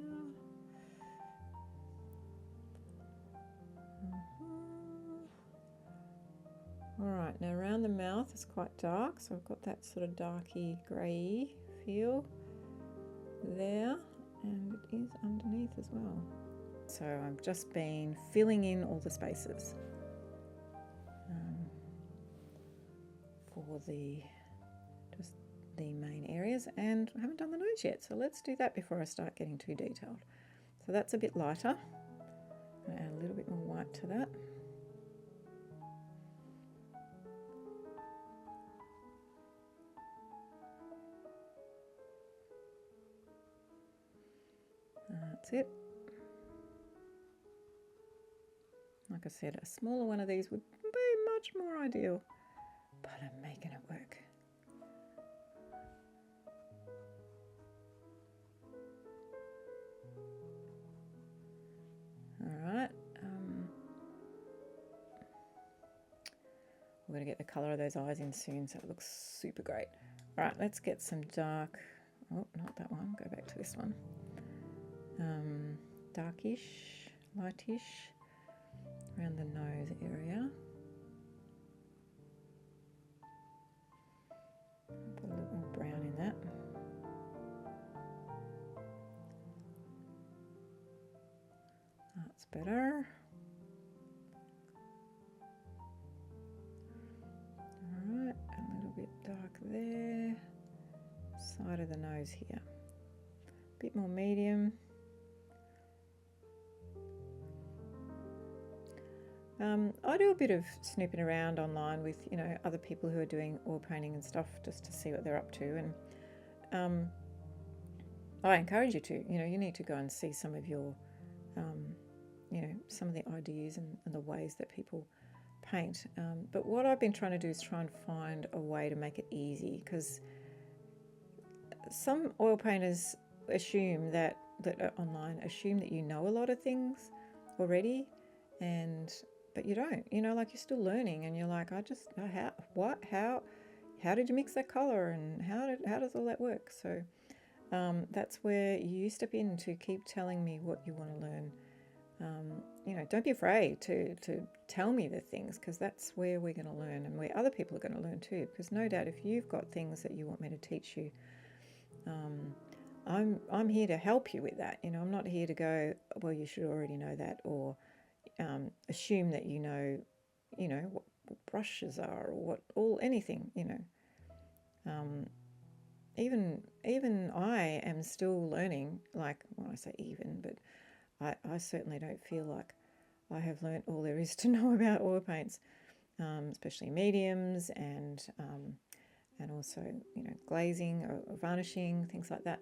All right, now around the mouth is quite dark, so I've got that sort of darky grey feel there, and it is underneath as well. So I've just been filling in all the spaces for just the main areas, and I haven't done the nose yet, so let's do that before I start getting too detailed. So that's a bit lighter. I'm going to add a little bit more white to that. That's it. Like I said, a smaller one of these would be much more ideal, but I'm making it work. All right. We're going to get the colour of those eyes in soon, so it looks super great. All right, let's get some dark. Oh, not that one. Go back to this one. Darkish, lightish around the nose area. Put a little more brown in that. That's better. Alright, a little bit dark there. Side of the nose here. A bit more medium. I do a bit of snooping around online with, you know, other people who are doing oil painting and stuff just to see what they're up to. And I encourage you to, you know, you need to go and see some of your, you know, some of the ideas and the ways that people paint. But what I've been trying to do is try and find a way to make it easy, because some oil painters assume that are online assume that you know a lot of things already, but you don't. You know, like, you're still learning, and you're like, how did you mix that color, and how does all that work? So that's where you step in to keep telling me what you want to learn. You know, don't be afraid to tell me the things, because that's where we're going to learn, and where other people are going to learn too. Because no doubt, if you've got things that you want me to teach you, I'm here to help you with that. You know, I'm not here to go, well, you should already know that, or assume that you know what brushes are, or anything. You know, even I am still learning. Like, when I say even, but I certainly don't feel like I have learnt all there is to know about oil paints, especially mediums and also, you know, glazing or varnishing, things like that.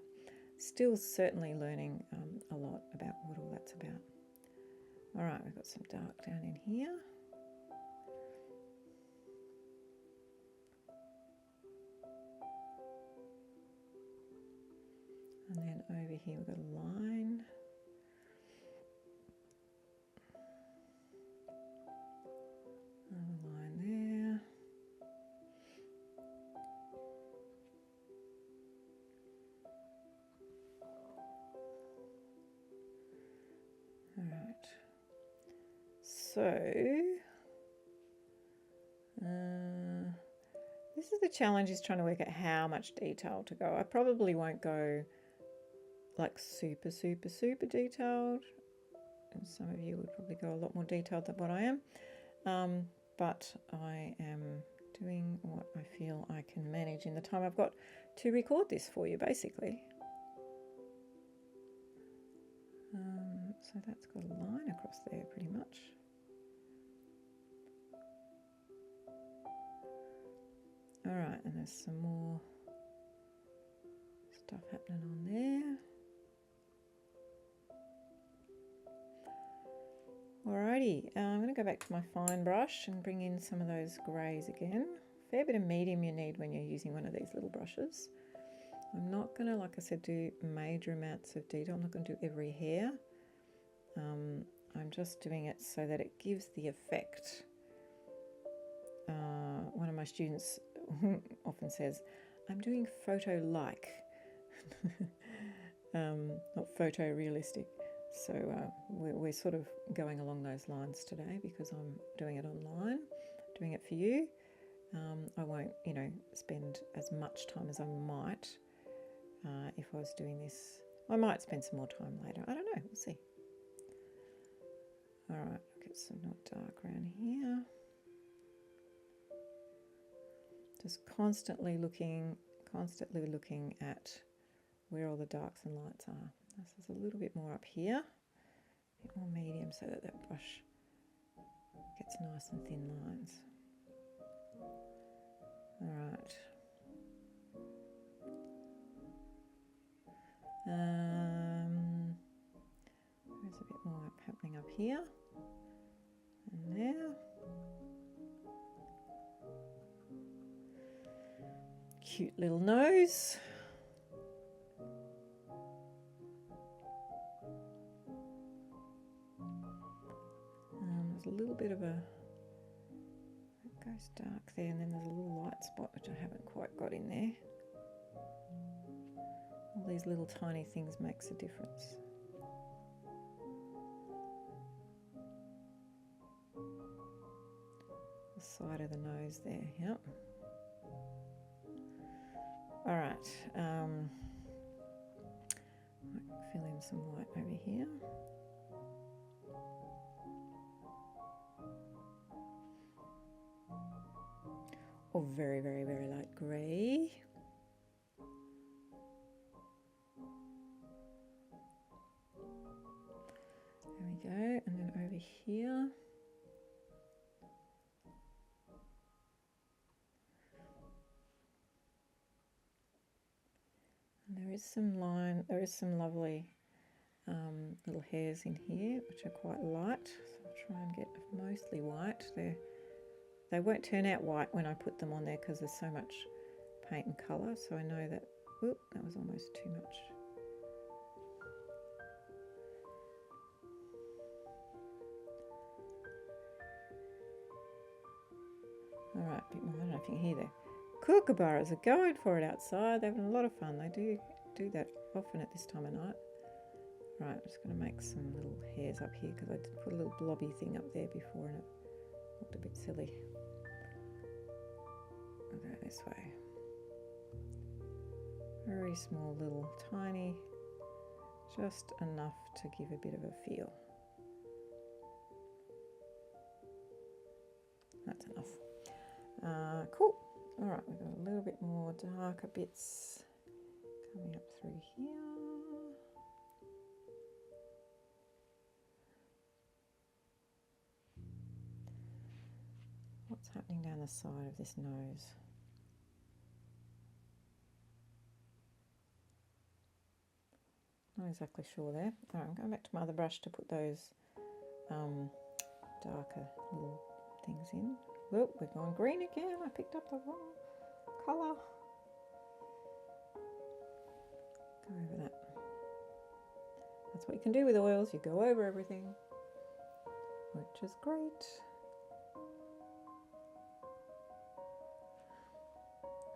Still certainly learning a lot about what all that's about. All right, we've got some dark down in here. And then over here we've got a line. Another line there. All right. So this is the challenge, is trying to work out how much detail to go. I probably won't go like super detailed, and some of you would probably go a lot more detailed than what I am, but I am doing what I feel I can manage in the time I've got to record this for you, basically. So that's got a line across there pretty much. All right, and there's some more stuff happening on there. Alrighty, I'm going to go back to my fine brush and bring in some of those greys again. Fair bit of medium you need when you're using one of these little brushes. I'm not going to, like I said, do major amounts of detail. I'm not going to do every hair. I'm just doing it so that it gives the effect. One of my students often says, I'm doing photo-like, not photorealistic. So we're sort of going along those lines today, because I'm doing it online, doing it for you. I won't, you know, spend as much time as I might if I was doing this. I might spend some more time later. I don't know. We'll see. All right, I'll get some not dark around here. Just constantly looking at where all the darks and lights are. This is a little bit more up here, a bit more medium, so that that brush gets nice and thin lines. All right. There's a bit more happening up here and there. cute little nose. There's a little bit of a, it goes dark there, and then there's a little light spot which I haven't quite got in there. All these little tiny things makes a difference. The side of the nose there, yep. All right, might fill in some white over here. Or very, very, very light grey. There we go, and then over here. And there is some line, there is some lovely little hairs in here, which are quite light. So I'll try and get mostly white. They won't turn out white when I put them on there because there's so much paint and colour. So I know that, whoop, that was almost too much. All right, a bit more. I don't know if you can hear there. Kookaburras are going for it outside. They're having a lot of fun. They do that often at this time of night. Right, I'm just going to make some little hairs up here because I did put a little blobby thing up there before and it looked a bit silly. I'll go this way. Very small, little, tiny, just enough to give a bit of a feel. That's enough. Cool. All right, we've got a little bit more darker bits coming up through here. What's happening down the side of this nose? Not exactly sure there. All right, I'm going back to my other brush to put those darker little things in. Whoop, we're going green again. I picked up the wrong colour. Go over that. That's what you can do with oils. You go over everything, which is great.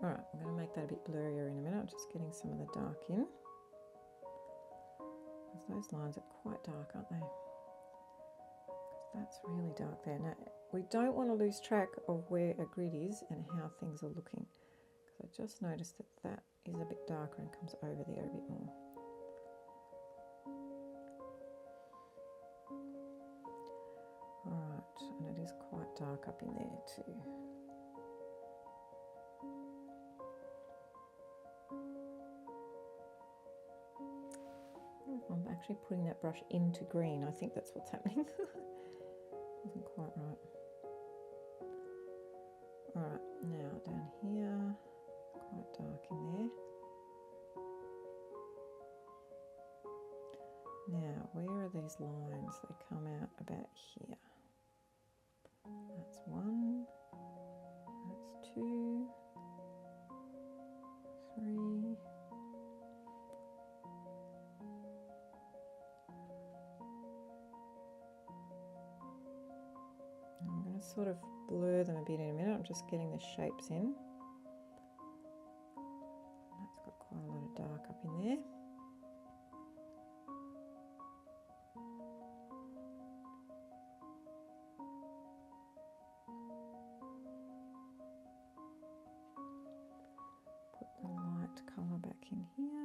All right, I'm going to make that a bit blurrier in a minute. I'm just getting some of the dark in. Because those lines are quite dark, aren't they? That's really dark there. Now, we don't want to lose track of where a grid is and how things are looking. Because I just noticed that that is a bit darker and comes over there a bit more. Alright, and it is quite dark up in there too. I'm actually putting that brush into green. I think that's what's happening. Wasn't quite right. Alright, now down here, quite dark in there. Now, where are these lines? They come out about here. That's one, that's two, three. I'm going to sort of blur them a bit in a minute. I'm just getting the shapes in. That's got quite a lot of dark up in there. Put the light colour back in here.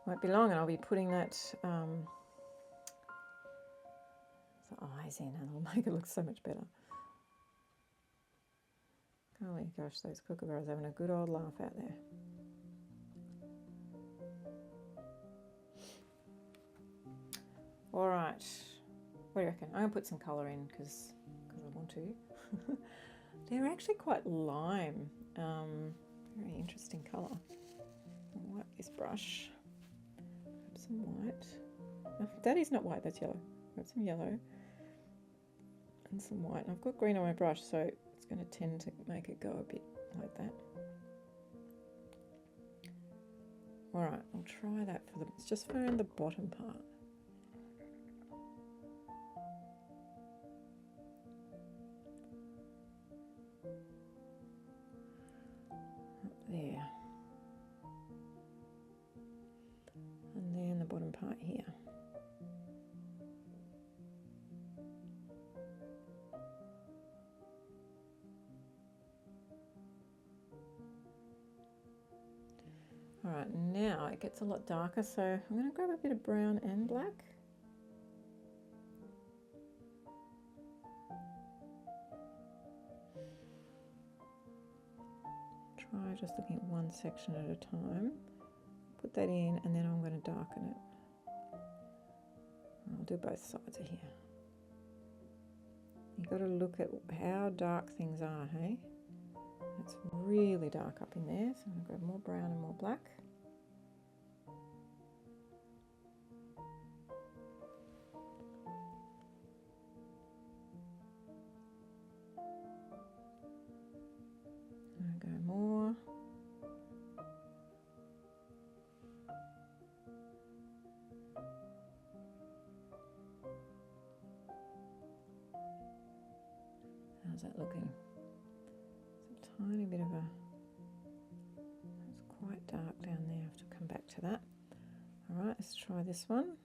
Won't be long and I'll be putting that the eyes in and it'll make it look so much better. Golly gosh, those kookaburras are having a good old laugh out there. All right, what do you reckon? I'm going to put some colour in because I want to. They're actually quite lime, very interesting colour. I'm this brush. Grab some white. Oh, that is not white, that's yellow. Grab some yellow and some white. And I've got green on my brush, so it's going to tend to make it go a bit like that. All right, I'll try that for the, it's just around the bottom part. There. And then the bottom part here. All right, now it gets a lot darker, so I'm going to grab a bit of brown and black. Try just looking at one section at a time. Put that in, and then I'm going to darken it. I'll do both sides of here. You've got to look at how dark things are, hey? It's really dark up in there, so I'm going to grab more brown and more black. I'm going to go more. How's that looking? It's a tiny bit of a, it's quite dark down there. I have to come back to that. All right, let's try this one.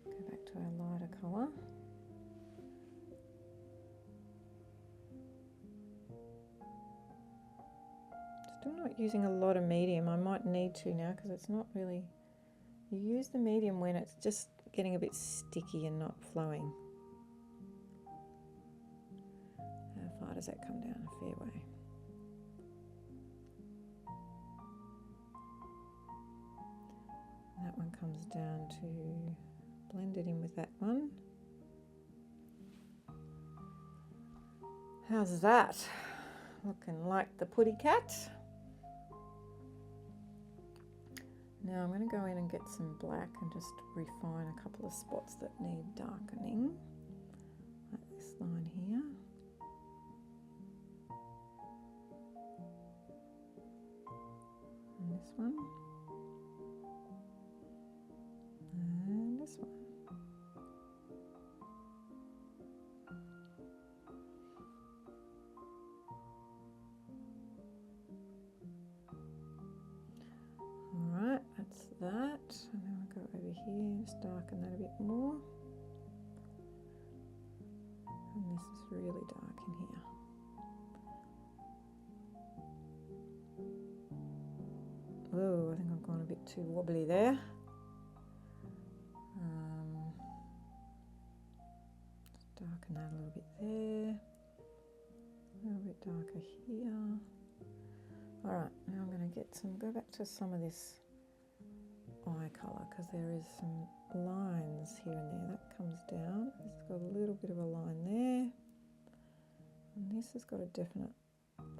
Go back to our lighter colour. Still not using a lot of medium. I might need to now because it's not really, you use the medium when it's just getting a bit sticky and not flowing. How far does that come down? A fair way. That one comes down to blend it in with that one. How's that? Looking like the putty cat. Now I'm going to go in and get some black and just refine a couple of spots that need darkening. Like this line here. And this one. And this one. Alright, that's that. And then we'll go over here, just darken that a bit more. And this is really dark in here. Oh, I think I've gone a bit too wobbly there. Just darken that a little bit there. A little bit darker here. Alright, now I'm going to get some, go back to some of this eye colour because there is some lines here and there. That comes down. It's got a little bit of a line there. And this has got a definite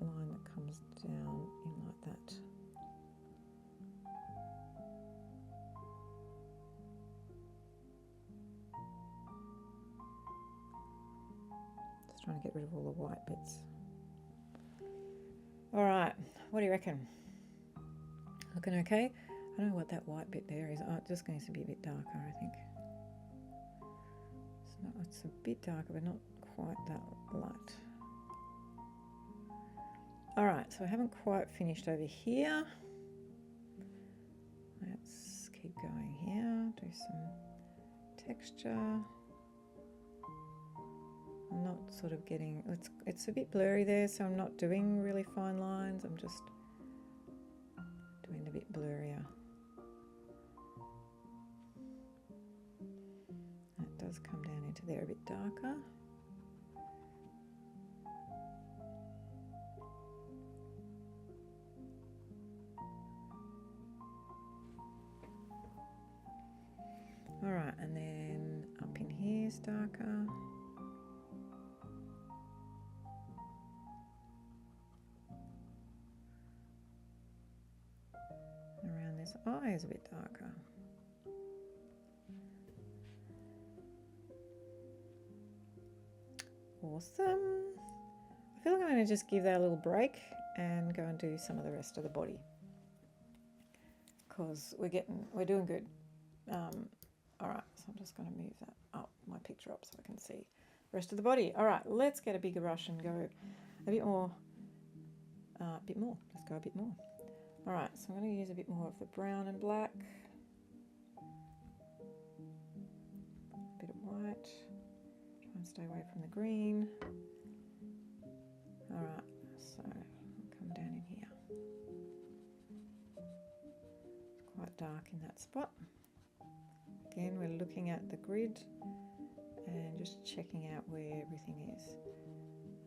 line that comes down in like that. Just trying to get rid of all the white bits. All right, what do you reckon? Looking okay? I don't know what that white bit there is. Oh, it just needs to be a bit darker, I think. It's a bit darker, but not quite that light. All right, so I haven't quite finished over here. Let's keep going here, do some texture. I'm not sort of getting, it's a bit blurry there, so I'm not doing really fine lines. I'm just doing a bit blurrier. That does come down into there a bit darker. All right, and then up in here is darker. his eye is a bit darker. Awesome. I feel like I'm going to just give that a little break and go and do some of the rest of the body, because we're doing good. All right, so I'm just going to move that up, my picture up, so I can see the rest of the body. All right, let's get a bigger brush and go a bit more. Let's go a bit more. All right, so I'm going to use a bit more of the brown and black, a bit of white. Try and stay away from the green. All right, so I'll come down in here. It's quite dark in that spot. Again, we're looking at the grid and just checking out where everything is.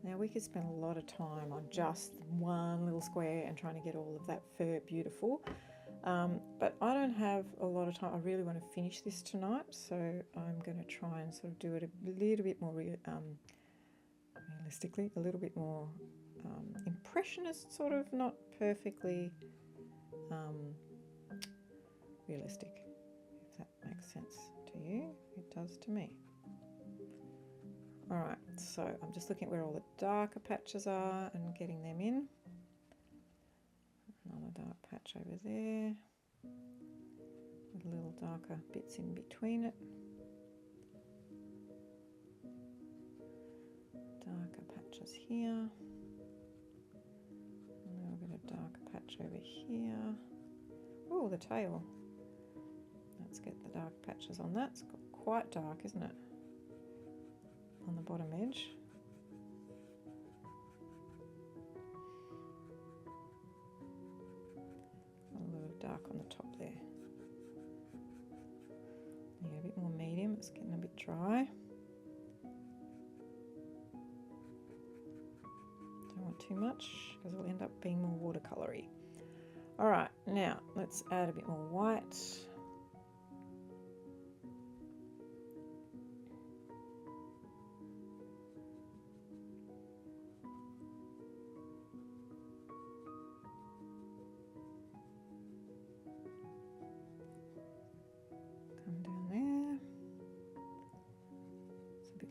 Now, we could spend a lot of time on just one little square and trying to get all of that fur beautiful, but I don't have a lot of time. I really want to finish this tonight, so I'm going to try and sort of do it a little bit more realistically, a little bit more impressionist, sort of, not perfectly realistic, if that makes sense to you. It does to me. All right, so I'm just looking at where all the darker patches are and getting them in. Another dark patch over there, with little darker bits in between it. Darker patches here. A little bit of darker patch over here. Oh, the tail. Let's get the dark patches on that. It's got quite dark, isn't it? On the bottom edge. A little dark on the top there. Yeah, a bit more medium. It's getting a bit dry. Don't want too much because it'll end up being more watercolory. All right, now let's add a bit more white.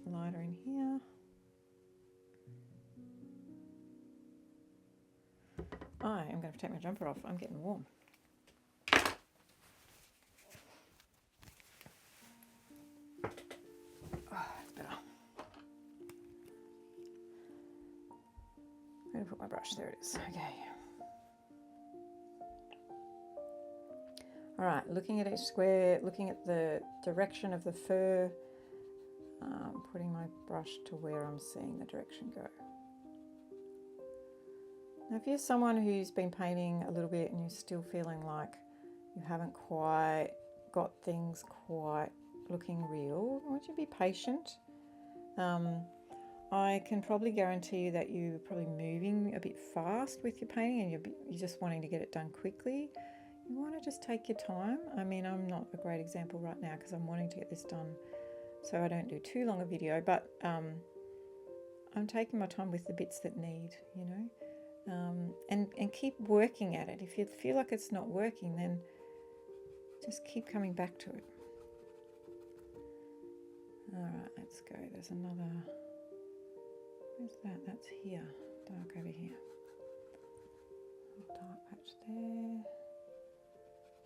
Lighter in here. I am going to take my jumper off. I'm getting warm. Oh, that's better. I'm going to put my brush. There it is. Okay. All right, looking at each square, looking at the direction of the fur, putting my brush to where I'm seeing the direction go. Now, if you're someone who's been painting a little bit and you're still feeling like you haven't quite got things quite looking real, I want you to be patient. I can probably guarantee you that you're probably moving a bit fast with your painting and you're just wanting to get it done quickly. You want to just take your time. I mean, I'm not a great example right now because I'm wanting to get this done so I don't do too long a video, but I'm taking my time with the bits that need, you know, and keep working at it. If you feel like it's not working, then just keep coming back to it. All right, let's go. There's another, where's that? That's here, dark over here. Dark patch there.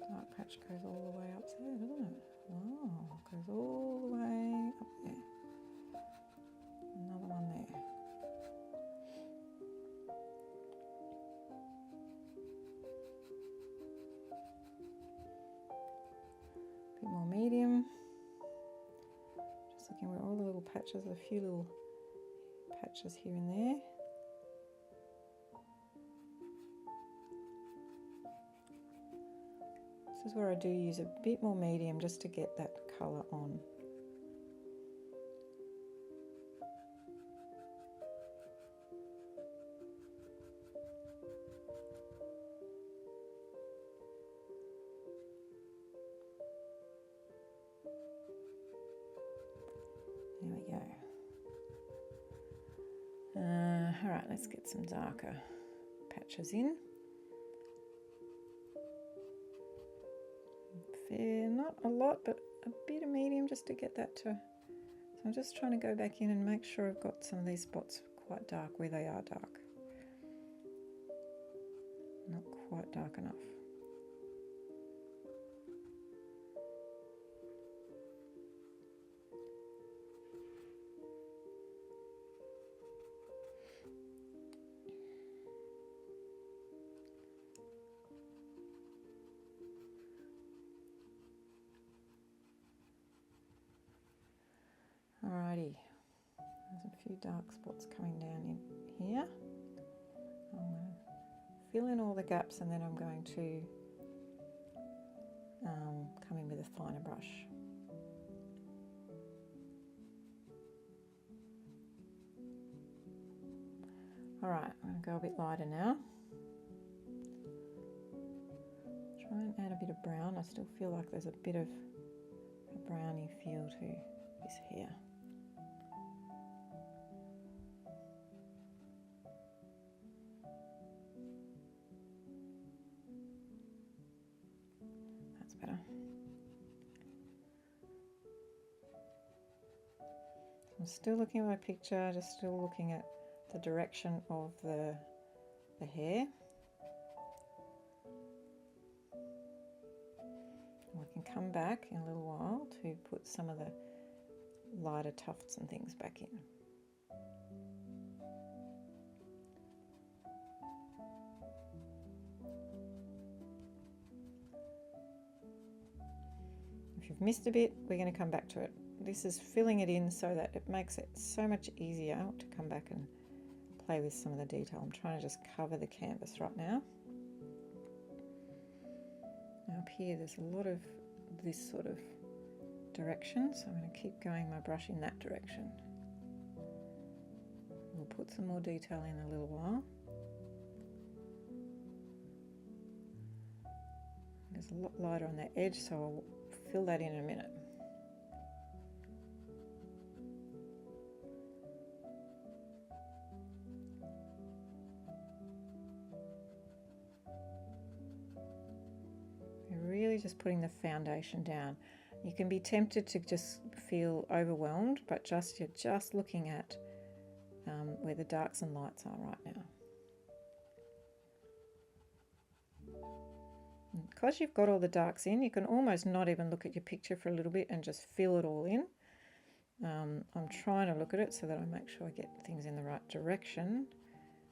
Dark patch goes all the way up there, doesn't it? Wow, goes all the way up there. Another one there. A bit more medium. Just looking where all the little patches, a few little patches here and there. This is where I do use a bit more medium just to get that colour on. There we go. All right, let's get some darker patches in. fair, not a lot, but a bit of medium just to get that to. So I'm just trying to go back in and make sure I've got some of these spots quite dark where they are dark. Not quite dark enough. Alrighty, there's a few dark spots coming down in here. I'm going to fill in all the gaps and then I'm going to come in with a finer brush. Alright, I'm going to go a bit lighter now. Try and add a bit of brown. I still feel like there's a bit of a browny feel to this hair. That's better. I'm still looking at my picture, just still looking at the direction of the hair. We can come back in a little while to put some of the lighter tufts and things back in. If you've missed a bit, we're going to come back to it. This is filling it in so that it makes it so much easier to come back and play with some of the detail. I'm trying to just cover the canvas right now. Now up here there's a lot of this sort of direction, so I'm going to keep going my brush in that direction. We'll put some more detail in a little while. There's a lot lighter on that edge, so I'll fill that in a minute. Really just putting the foundation down. You can be tempted to just feel overwhelmed, but you're just looking at where the darks and lights are right now. Because you've got all the darks in, you can almost not even look at your picture for a little bit and just fill it all in. I'm trying to look at it so that I make sure I get things in the right direction,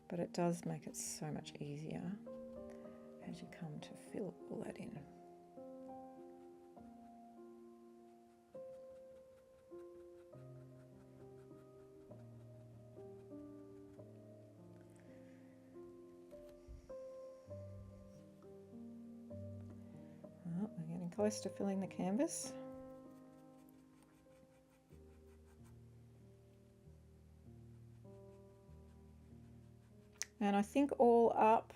but it does make it so much easier as you come to fill all that in. We're getting close to filling the canvas. And I think all up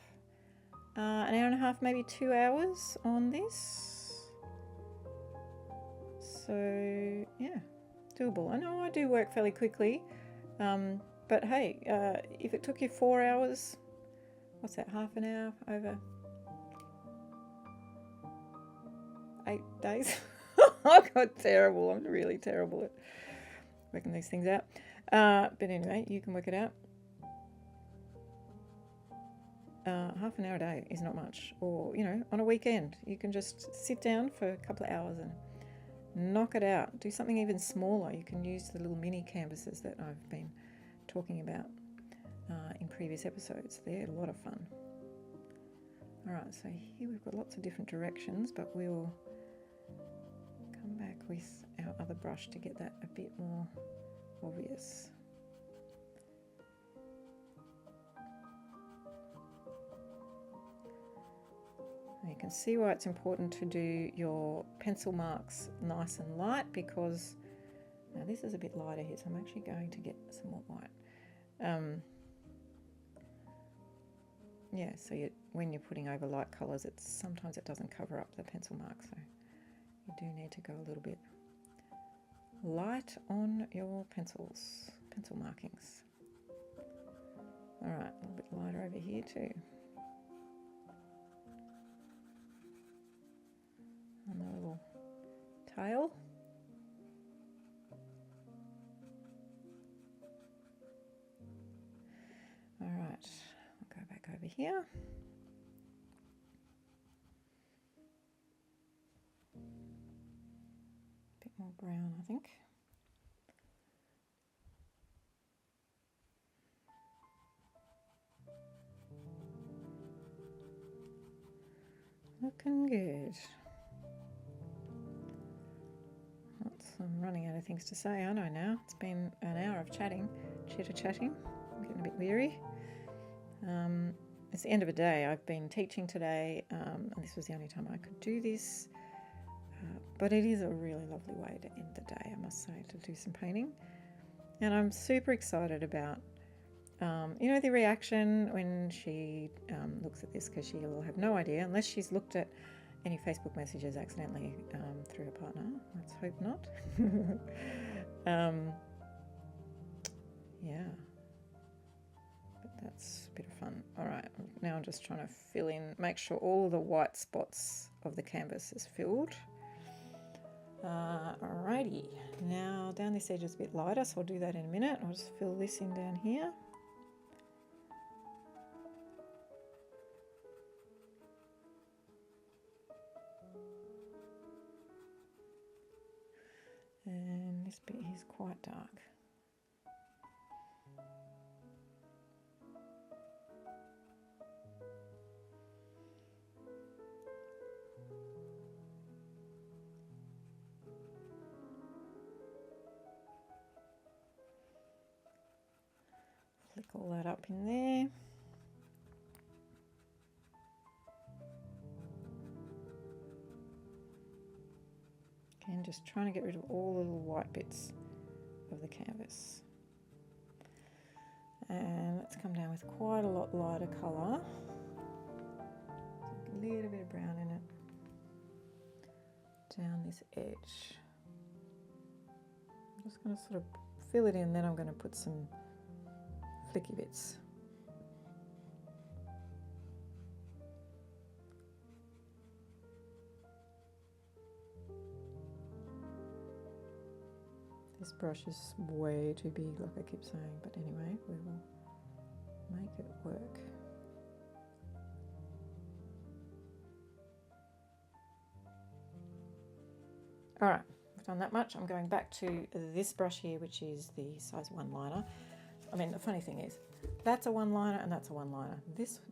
an hour and a half, maybe 2 hours on this. So yeah, doable. I know I do work fairly quickly, but hey, if it took you 4 hours, what's that, half an hour over 8 days? I got terrible. I'm really terrible at working these things out. But anyway, you can work it out. Half an hour a day is not much. Or, you know, on a weekend, you can just sit down for a couple of hours and knock it out. Do something even smaller. You can use the little mini canvases that I've been talking about in previous episodes. They're a lot of fun. Alright, so here we've got lots of different directions, but we'll come back with our other brush to get that a bit more obvious. You can see why it's important to do your pencil marks nice and light, because now this is a bit lighter here, so I'm actually going to get some more white. Yeah, so when you're putting over light colours, sometimes it doesn't cover up the pencil mark, so you do need to go a little bit light on your pencil markings. All right, a little bit lighter over here too. On the little tail. All right, I'll go back over here. A bit more brown, I think. Looking good. I'm running out of things to say, aren't I now? It's been an hour of chatting, chitter-chatting. I'm getting a bit weary. It's the end of a day. I've been teaching today, and this was the only time I could do this. But it is a really lovely way to end the day, I must say, to do some painting. And I'm super excited about, the reaction when she looks at this, because she will have no idea, unless she's looked at any Facebook messages accidentally through her partner. Let's hope not. Yeah. But that's a bit of fun. All right, now I'm just trying to fill in, make sure all the white spots of the canvas is filled. Alrighty, now down this edge is a bit lighter, so I'll do that in a minute. I'll just fill this in down here. And this bit is quite dark. Flick all that up in there. Again, just trying to get rid of all the little white bits of the canvas. And let's come down with quite a lot lighter colour. A little bit of brown in it. Down this edge. I'm just going to sort of fill it in, then I'm going to put some flicky bits. This brush is way too big, like I keep saying, but anyway, we will make it work. All right, I've done that much. I'm going back to this brush here, which is the size 1 liner. I mean, the funny thing is, that's a 1 liner and that's a 1 liner.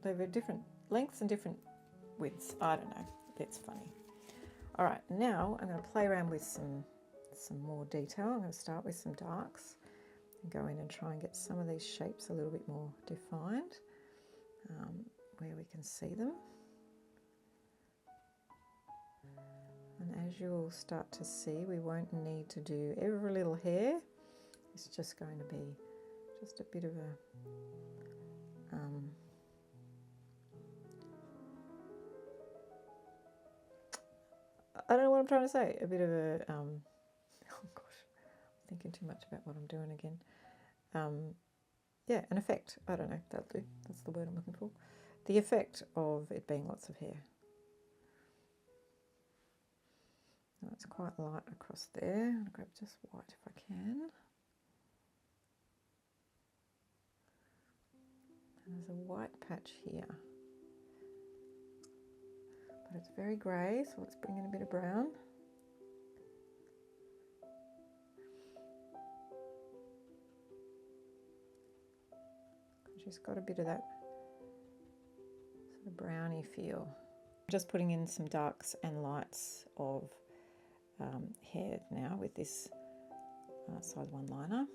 They're different lengths and different widths. I don't know, it's funny. All right, now I'm going to play around with some more detail. I'm going to start with some darks and go in and try and get some of these shapes a little bit more defined, where we can see them. And as you'll start to see, we won't need to do every little hair. It's just going to be just a bit of a I don't know what I'm trying to say. A bit of a oh gosh, I'm thinking too much about what I'm doing again. Yeah, an effect. I don't know. That'll do. That's the word I'm looking for. The effect of it being lots of hair. Now it's quite light across there. I'll grab just white if I can. And there's a white patch here. But it's very grey, so let's bring in a bit of brown. She's got a bit of that sort of browny feel. Just putting in some darks and lights of hair now with this size 1 liner.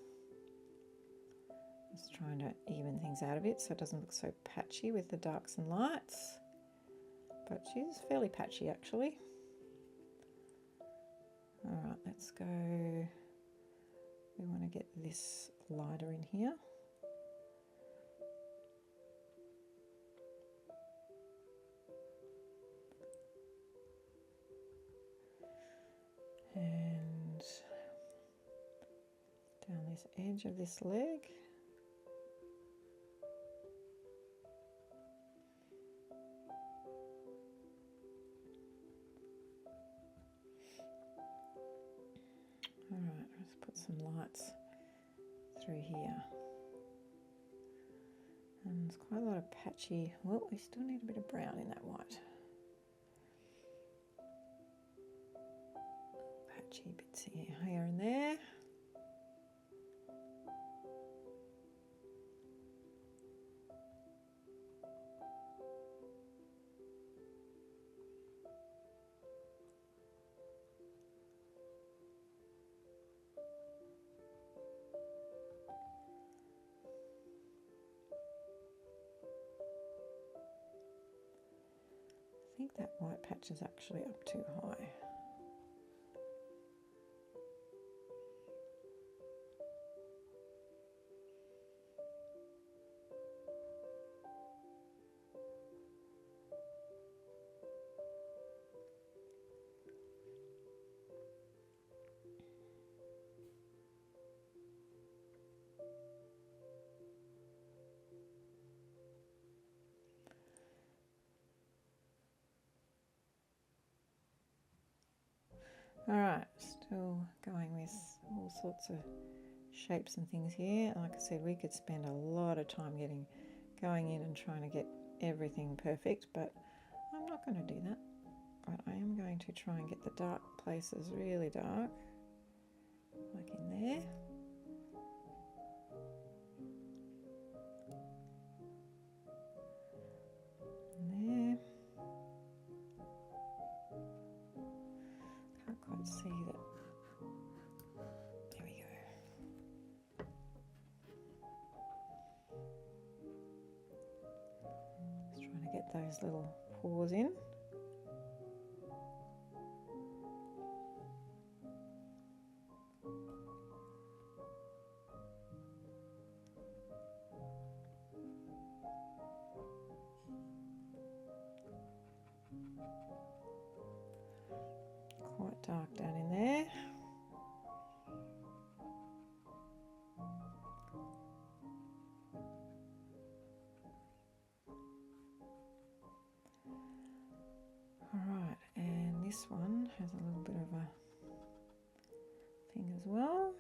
Just trying to even things out a bit so it doesn't look so patchy with the darks and lights. But she's fairly patchy actually. All right, let's go. We want to get this lighter in here. And down this edge of this leg. here. And there's quite a lot of patchy, well, we still need a bit of brown in that white. Patchy bits here and there. I think that white patch is actually up too high. Alright, still going with all sorts of shapes and things here. Like I said, we could spend a lot of time going in and trying to get everything perfect, but I'm not going to do that. But I am going to try and get the dark places really dark, like in there. See that. There we go. Just trying to get those little paws in. Quite dark down in there. Alright, and this one has a little bit of a thing as well.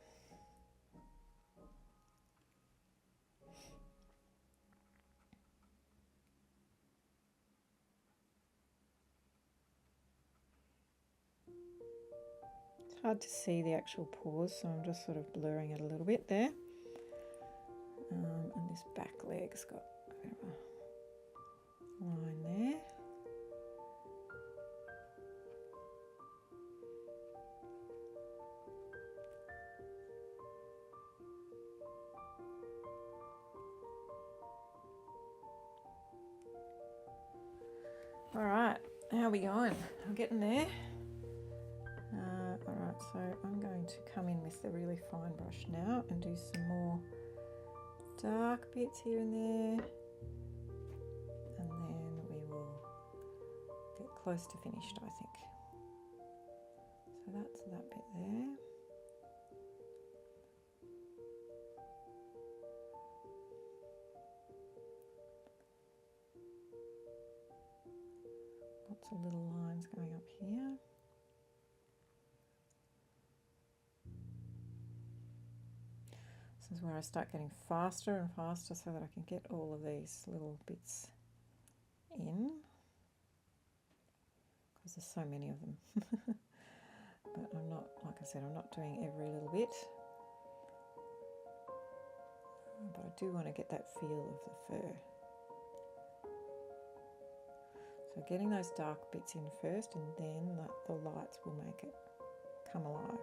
It's hard to see the actual paws, so I'm just sort of blurring it a little bit there. And this back leg's got a bit of a line there. Alright, how are we going? I'm getting there. Alright, so I'm going to come in with the really fine brush now and do some more dark bits here and there. And then we will get close to finished, I think. So that's that bit there. Lots of little lines going up here. This is where I start getting faster and faster so that I can get all of these little bits in, because there's so many of them. But I'm not, like I said, I'm not doing every little bit. But I do want to get that feel of the fur. So getting those dark bits in first, and then the lights will make it come alive.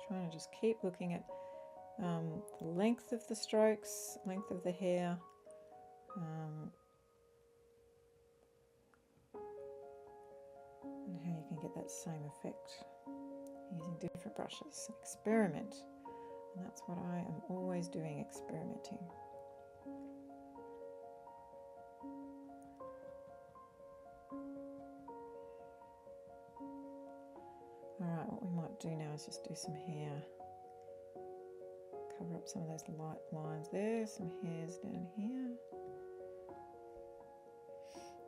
Trying to just keep looking at the length of the strokes, length of the hair, and how you can get that same effect using different brushes. Experiment, and that's what I am always doing, experimenting. Alright, what we might do now is just do some hair, cover cover up some of those light lines there, some hairs down here.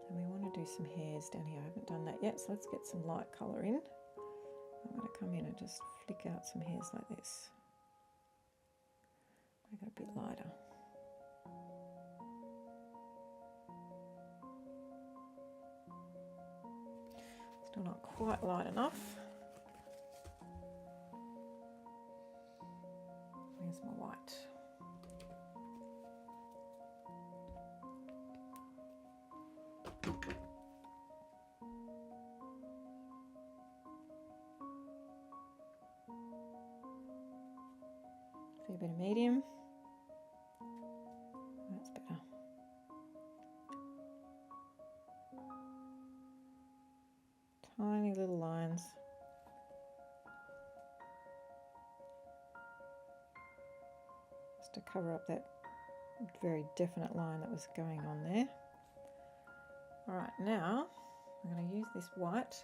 And we want to do some hairs down here. I haven't done that yet, so let's get some light colour in. I'm going to come in and just flick out some hairs like this. Make it a bit lighter. Still not quite light enough. Where's my white? Fair bit of medium. That's better. Tiny little lines. Just to cover up that very definite line that was going on there. All right, now I'm going to use this white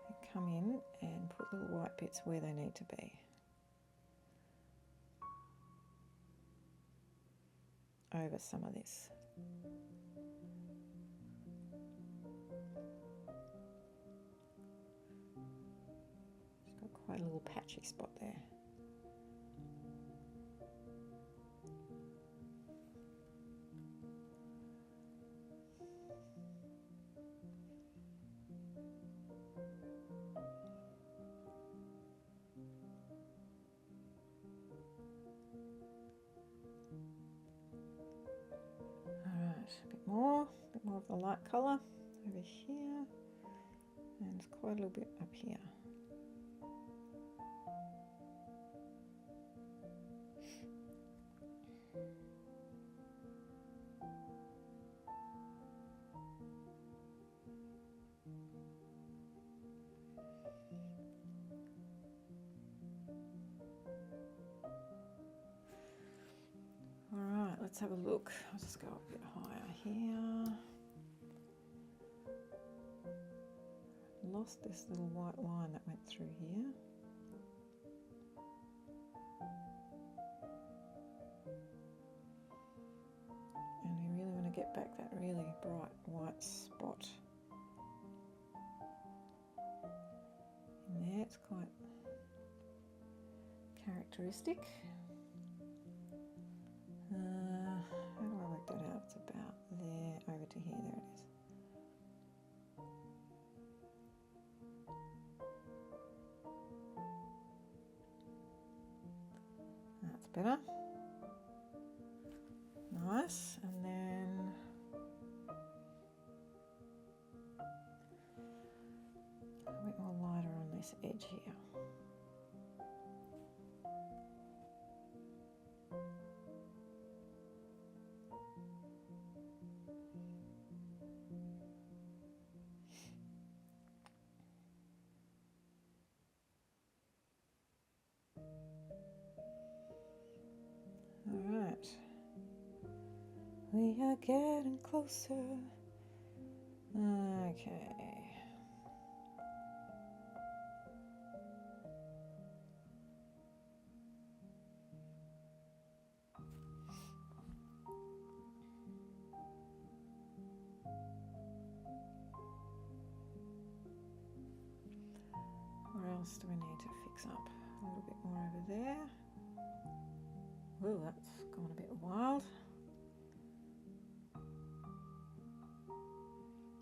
and come in and put little white bits where they need to be. Over some of this. It's got quite a little patchy spot there. A bit more of the light colour over here, and it's quite a little bit up here. Alright, let's have a look. I'll just go a bit higher here. Lost this little white line that went through here. And we really want to get back that really bright white spot. In there, it's quite characteristic. How do I work that out? It's about there, over to here, there it is. That's better. Nice, and then a bit more lighter on this edge here. Alright, we are getting closer. Okay. Where else do we need to fix up? A little bit more over there. Oh, that's gone a bit wild.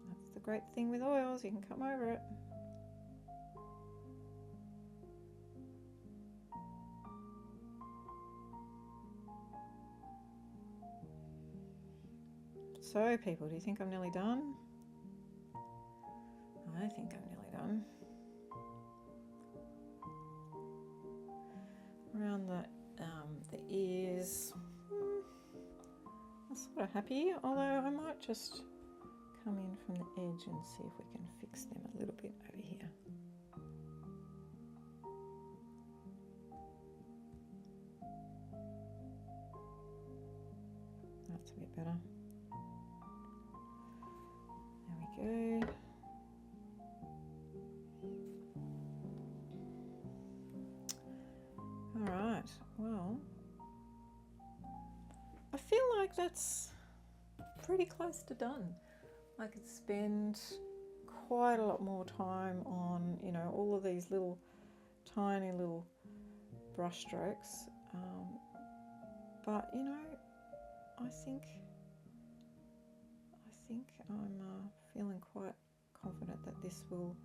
That's the great thing with oils, you can come over it. So people, do you think I'm nearly done? I think I'm nearly done. Around the ears, I'm sort of happy, although I might just come in from the edge and see if we can fix them a little bit over here. That's a bit better. There we go. All right, well, like that's pretty close to done. I could spend quite a lot more time on, you know, all of these little tiny little brush strokes, but you know, I think I'm feeling quite confident that this will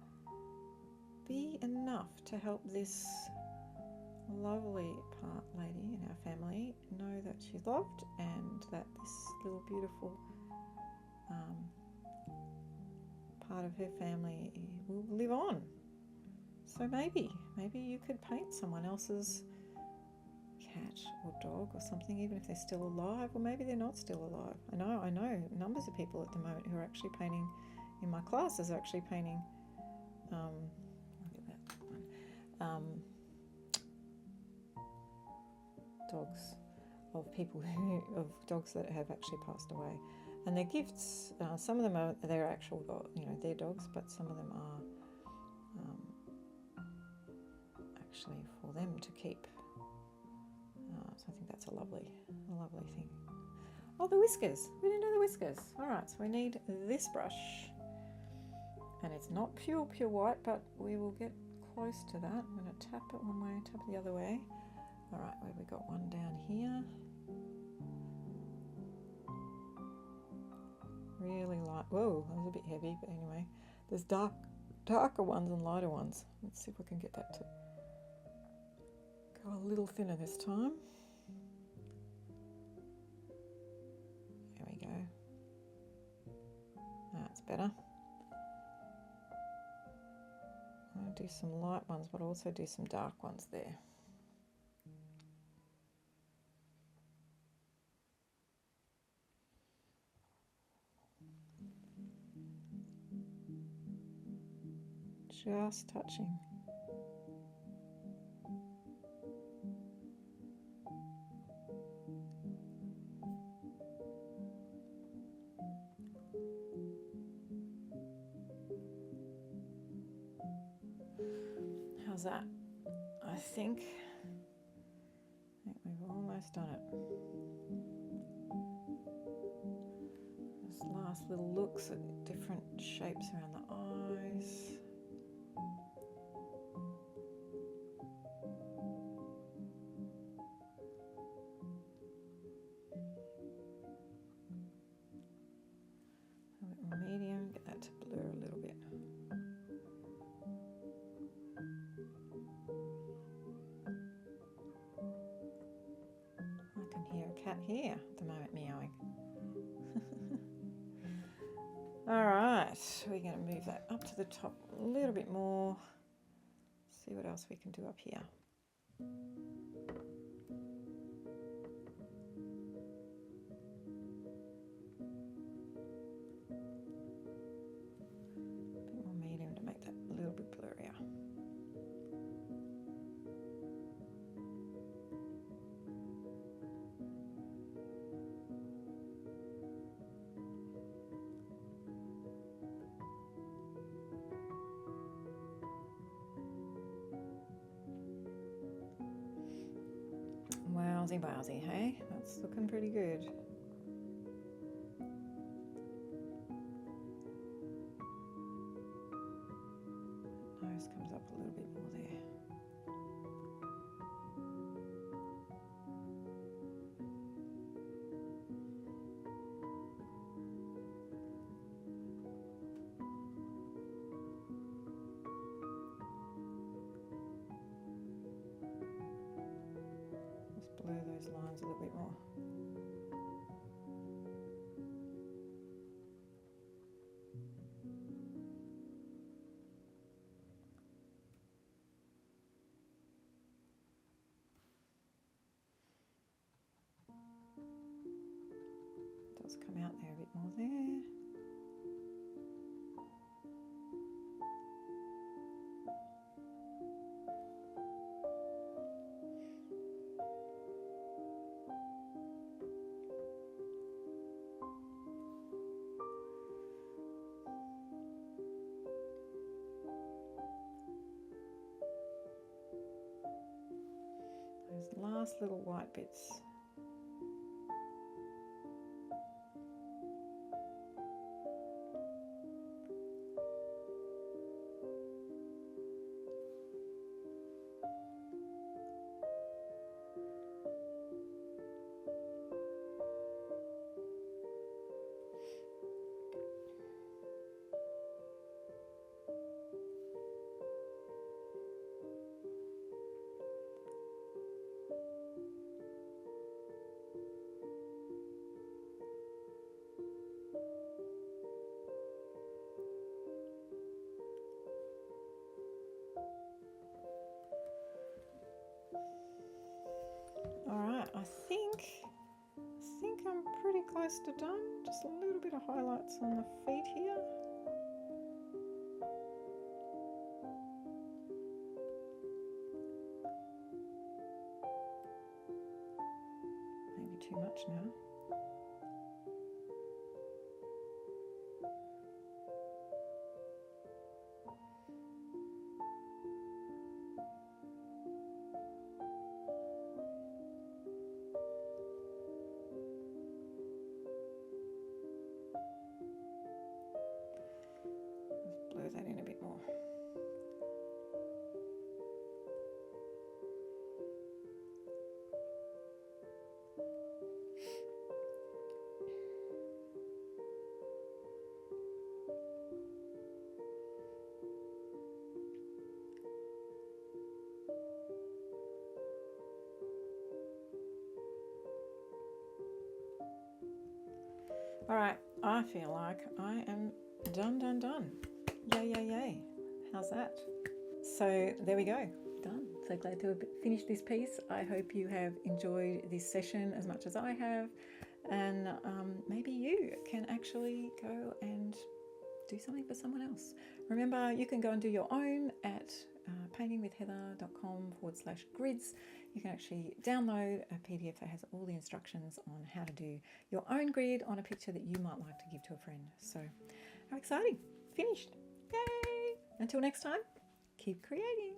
be enough to help this lovely part lady in our family know that she's loved and that this little beautiful part of her family will live on. So maybe you could paint someone else's cat or dog or something, even if they're still alive, or maybe they're not still alive. I know numbers of people at the moment who are actually painting, in my classes are actually painting look at that one, dogs of people of dogs that have actually passed away, and their gifts. Some of them are their actual dog, you know, their dogs, but some of them are actually for them to keep. So I think that's a lovely thing. Oh, the whiskers. We didn't do the whiskers. All right, so we need this brush, and it's not pure white, but we will get close to that. I'm going to tap it one way, tap it the other way. All right, we got one down here. Really light. Whoa, that was a bit heavy, but anyway, there's darker ones and lighter ones. Let's see if we can get that to go a little thinner this time. There we go. That's better. I'm going to do some light ones, but also do some dark ones there. Just touching. How's that? I think we've almost done it. Those last little looks at different shapes around the eyes. A bit more medium, get that to blur a little bit. I can hear a cat here at the moment meowing. All right, we're going to move that up to the top a little bit more. See what else we can do up here. A bit more medium to make that a little bit blurrier. Wowsy, hey? That's looking pretty good. Nose comes up a little bit more there. Blur those lines a little bit more. It does come out there a bit more there. Those last little white bits. think I'm pretty close to done. Just a little bit of highlights on the feet here. Maybe too much now. Blur that in a bit more. All right, I feel like I am done. Yay. How's that? So there we go, done. So glad to have finished this piece. I hope you have enjoyed this session as much as I have, and maybe you can actually go and do something for someone else. Remember, you can go and do your own at paintingwithheather.com/grids. You can actually download a PDF that has all the instructions on how to do your own grid on a picture that you might like to give to a friend. So how exciting, finished, yay! Until next time, keep creating.